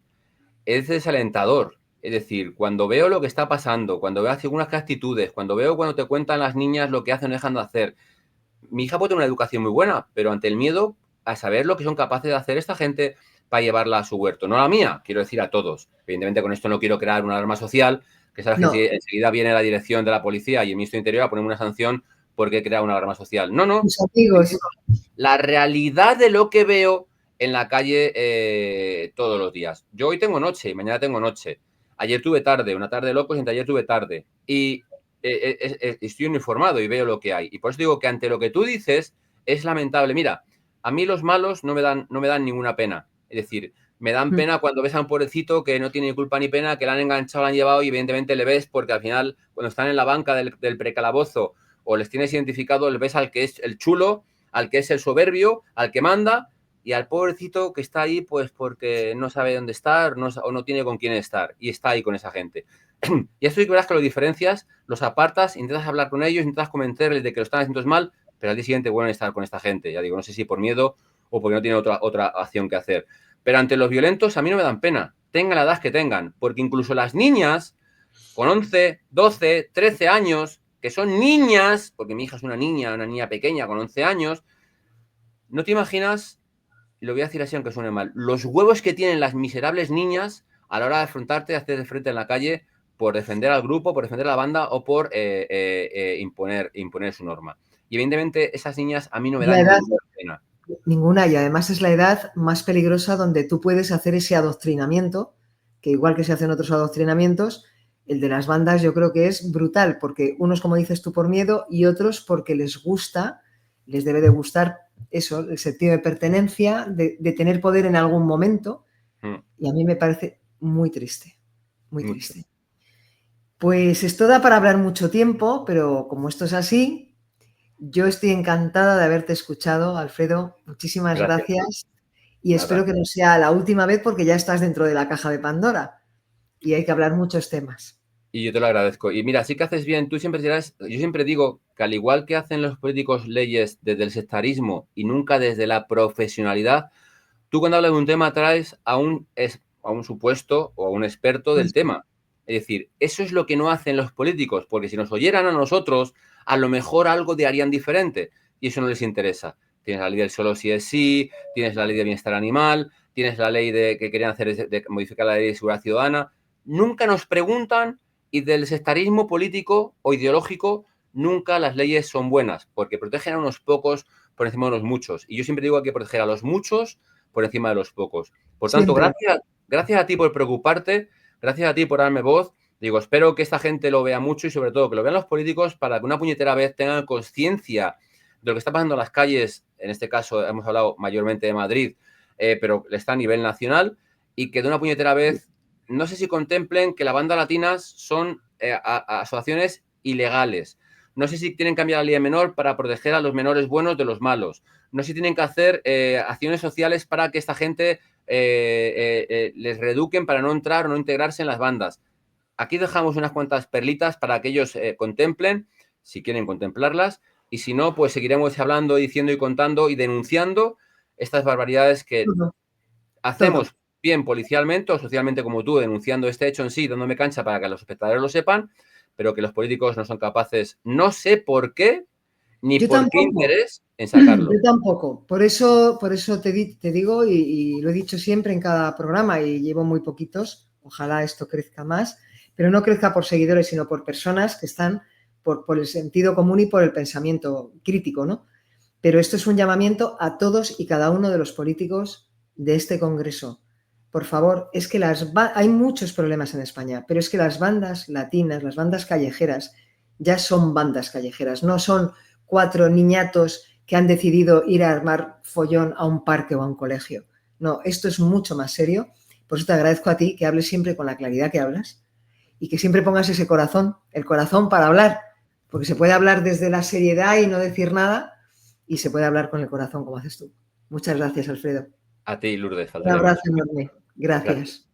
es desalentador. Es decir, cuando veo lo que está pasando, cuando veo algunas actitudes, cuando te cuentan las niñas lo que hacen o dejan de hacer, mi hija puede tener una educación muy buena, pero ante el miedo a saber lo que son capaces de hacer esta gente para llevarla a su huerto. No a la mía, quiero decir a todos. Evidentemente con esto no quiero crear una alarma social, que sabes No, que enseguida viene la dirección de la policía y el Ministerio de Interior a ponerme una sanción porque he creado una alarma social. No, no. tus amigos, La realidad de lo que veo en la calle todos los días. Yo hoy tengo noche y mañana tengo noche. Ayer tuve tarde, una tarde de locos y ayer tuve tarde. Y estoy uniformado y veo lo que hay. Y por eso digo que ante lo que tú dices es lamentable. Mira, a mí los malos no me dan ninguna pena. Es decir, me dan pena cuando ves a un pobrecito que no tiene ni culpa ni pena, que le han enganchado, le han llevado y evidentemente le ves porque al final cuando están en la banca del precalabozo o les tienes identificado, le ves al que es el chulo, al que es el soberbio, al que manda y al pobrecito que está ahí pues porque no sabe dónde estar o no tiene con quién estar y está ahí con esa gente. Y esto sí que verás que lo diferencias, los apartas, intentas hablar con ellos, intentas convencerles de que lo están haciendo mal, pero al día siguiente vuelven a estar con esta gente. Ya digo, no sé si por miedo o porque no tienen otra acción que hacer. Pero ante los violentos a mí no me dan pena, tengan la edad que tengan, porque incluso las niñas con 11, 12, 13 años, que son niñas, porque mi hija es una niña pequeña con 11 años, no te imaginas, y lo voy a decir así aunque suene mal, los huevos que tienen las miserables niñas a la hora de afrontarte, hacer de frente en la calle por defender al grupo, por defender a la banda o por imponer su norma. Y evidentemente esas niñas a mí no me es la dan edad, ninguna pena. ninguna, y además es la edad más peligrosa donde tú puedes hacer ese adoctrinamiento, que igual que se hacen otros adoctrinamientos, el de las bandas yo creo que es brutal, porque unos, como dices tú, por miedo y otros porque les gusta, les debe de gustar eso, el sentido de pertenencia, de tener poder en algún momento, Mm, y a mí me parece muy triste, muy mucho. triste. Pues esto da para hablar mucho tiempo, pero como esto es así, yo estoy encantada de haberte escuchado, Alfredo. Muchísimas Gracias. gracias y espero Nada. que no sea la última vez porque ya estás dentro de la caja de Pandora y hay que hablar muchos temas. Y yo te lo agradezco. Y mira, sí que haces bien, tú siempre dirás, yo siempre digo que al igual que hacen los políticos leyes desde el sectarismo y nunca desde la profesionalidad, tú cuando hablas de un tema traes a un supuesto o a un experto del tema. Es decir, eso es lo que no hacen los políticos, porque si nos oyeran a nosotros, a lo mejor algo harían diferente y eso no les interesa. Tienes la ley del solo sí es sí, tienes la ley de bienestar animal, tienes la ley que querían hacer de modificar la ley de seguridad ciudadana. Nunca nos preguntan y del sectarismo político o ideológico nunca las leyes son buenas, porque protegen a unos pocos por encima de los muchos. Y yo siempre digo que hay que proteger a los muchos por encima de los pocos. Por tanto, Siempre. gracias a ti por preocuparte, gracias a ti por darme voz. Digo, espero que esta gente lo vea mucho y sobre todo que lo vean los políticos para que una puñetera vez tengan conciencia de lo que está pasando en las calles. En este caso hemos hablado mayormente de Madrid, pero está a nivel nacional y que de una puñetera vez, no sé si contemplen que las bandas latinas son asociaciones ilegales. No sé si tienen que cambiar la ley de menor para proteger a los menores buenos de los malos. No sé si tienen que hacer acciones sociales para que esta gente les reeduquen para no entrar o no integrarse en las bandas. Aquí dejamos unas cuantas perlitas para que ellos contemplen, si quieren contemplarlas, y si no, pues seguiremos hablando, diciendo y contando y denunciando estas barbaridades que Todo, todo. hacemos bien policialmente o socialmente como tú, denunciando este hecho en sí, dándome cancha para que los espectadores lo sepan, pero que los políticos no son capaces, no sé por qué, ni Yo por qué tampoco. interés en sacarlo. Yo tampoco. Por eso te digo y lo he dicho siempre en cada programa y llevo muy poquitos. Ojalá esto crezca más, pero no crezca por seguidores, sino por personas que están por el sentido común y por el pensamiento crítico, ¿no? Pero esto es un llamamiento a todos y cada uno de los políticos de este Congreso. Por favor, es que hay muchos problemas en España, pero es que las bandas latinas, las bandas callejeras, ya son bandas callejeras, no son 4 niñatos que han decidido ir a armar follón a un parque o a un colegio. No, esto es mucho más serio. Por eso te agradezco a ti que hables siempre con la claridad que hablas y que siempre pongas ese corazón, el corazón para hablar, porque se puede hablar desde la seriedad y no decir nada, y se puede hablar con el corazón como haces tú. Muchas gracias, Alfredo. A ti, Lourdes, Un faltaría abrazo más. enorme. Gracias. Gracias.